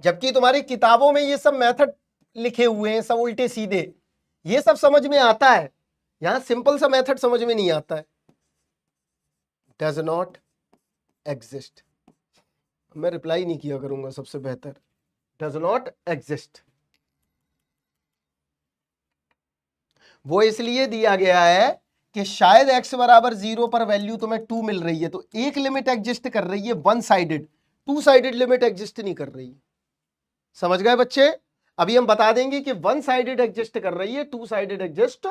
जबकि तुम्हारी किताबों में ये सब मेथड लिखे हुए हैं, सब उल्टे सीधे, ये सब समझ में आता है, यहां सिंपल सा मेथड समझ में नहीं आता है, डज नॉट एग्जिस्ट। मैं रिप्लाई नहीं किया करूंगा, सबसे बेहतर, डज नॉट एग्जिस्ट। वो इसलिए दिया गया है कि शायद x बराबर 0 पर वैल्यू तुम्हें 2 मिल रही है, तो एक लिमिट एग्जिस्ट कर रही है one sided, two sided limit exist नहीं कर रही है। समझ गए बच्चे, अभी हम बता देंगे कि वन साइडेड एग्जिस्ट कर रही है, टू साइडेड एग्जिस्ट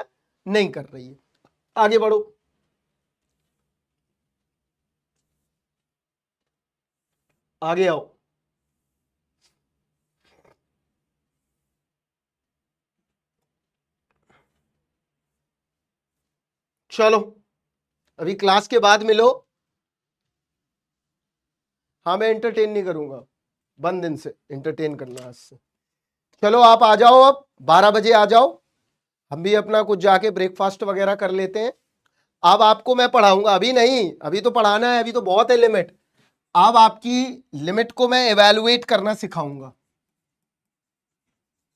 नहीं कर रही है। आगे बढ़ो, आगे आओ। चलो अभी क्लास के बाद मिलो। हाँ मैं एंटरटेन नहीं करूंगा, बंद दिन से एंटरटेन करना आज से। चलो आप आ जाओ, अब 12 बजे आ जाओ, हम भी अपना कुछ जाके ब्रेकफास्ट वगैरह कर लेते हैं। अब आपको मैं पढ़ाऊंगा, अभी नहीं, अभी तो पढ़ाना है, अभी तो बहुत है लिमिट। अब आपकी लिमिट को मैं एवेलुएट करना सिखाऊंगा।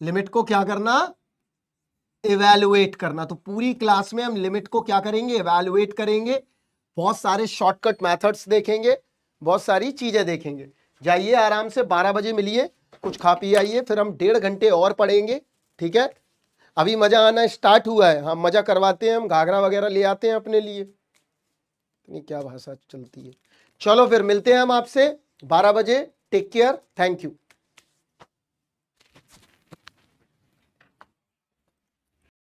लिमिट को क्या करना, एवेलुएट करना। तो पूरी क्लास में हम लिमिट को क्या करेंगे, एवेलुएट करेंगे, बहुत सारे शॉर्टकट मेथड्स देखेंगे, बहुत सारी चीजें देखेंगे। जाइए आराम से, 12 बजे मिलिए, कुछ खा पी आइए, फिर हम 1.5 घंटे और पढ़ेंगे, ठीक है। अभी मजा आना स्टार्ट हुआ है, हम मजा करवाते हैं, हम घाघरा वगैरह ले आते हैं अपने लिए, इतनी क्या भाषा चलती है। चलो फिर मिलते हैं हम आपसे 12 बजे, टेक केयर, थैंक यू।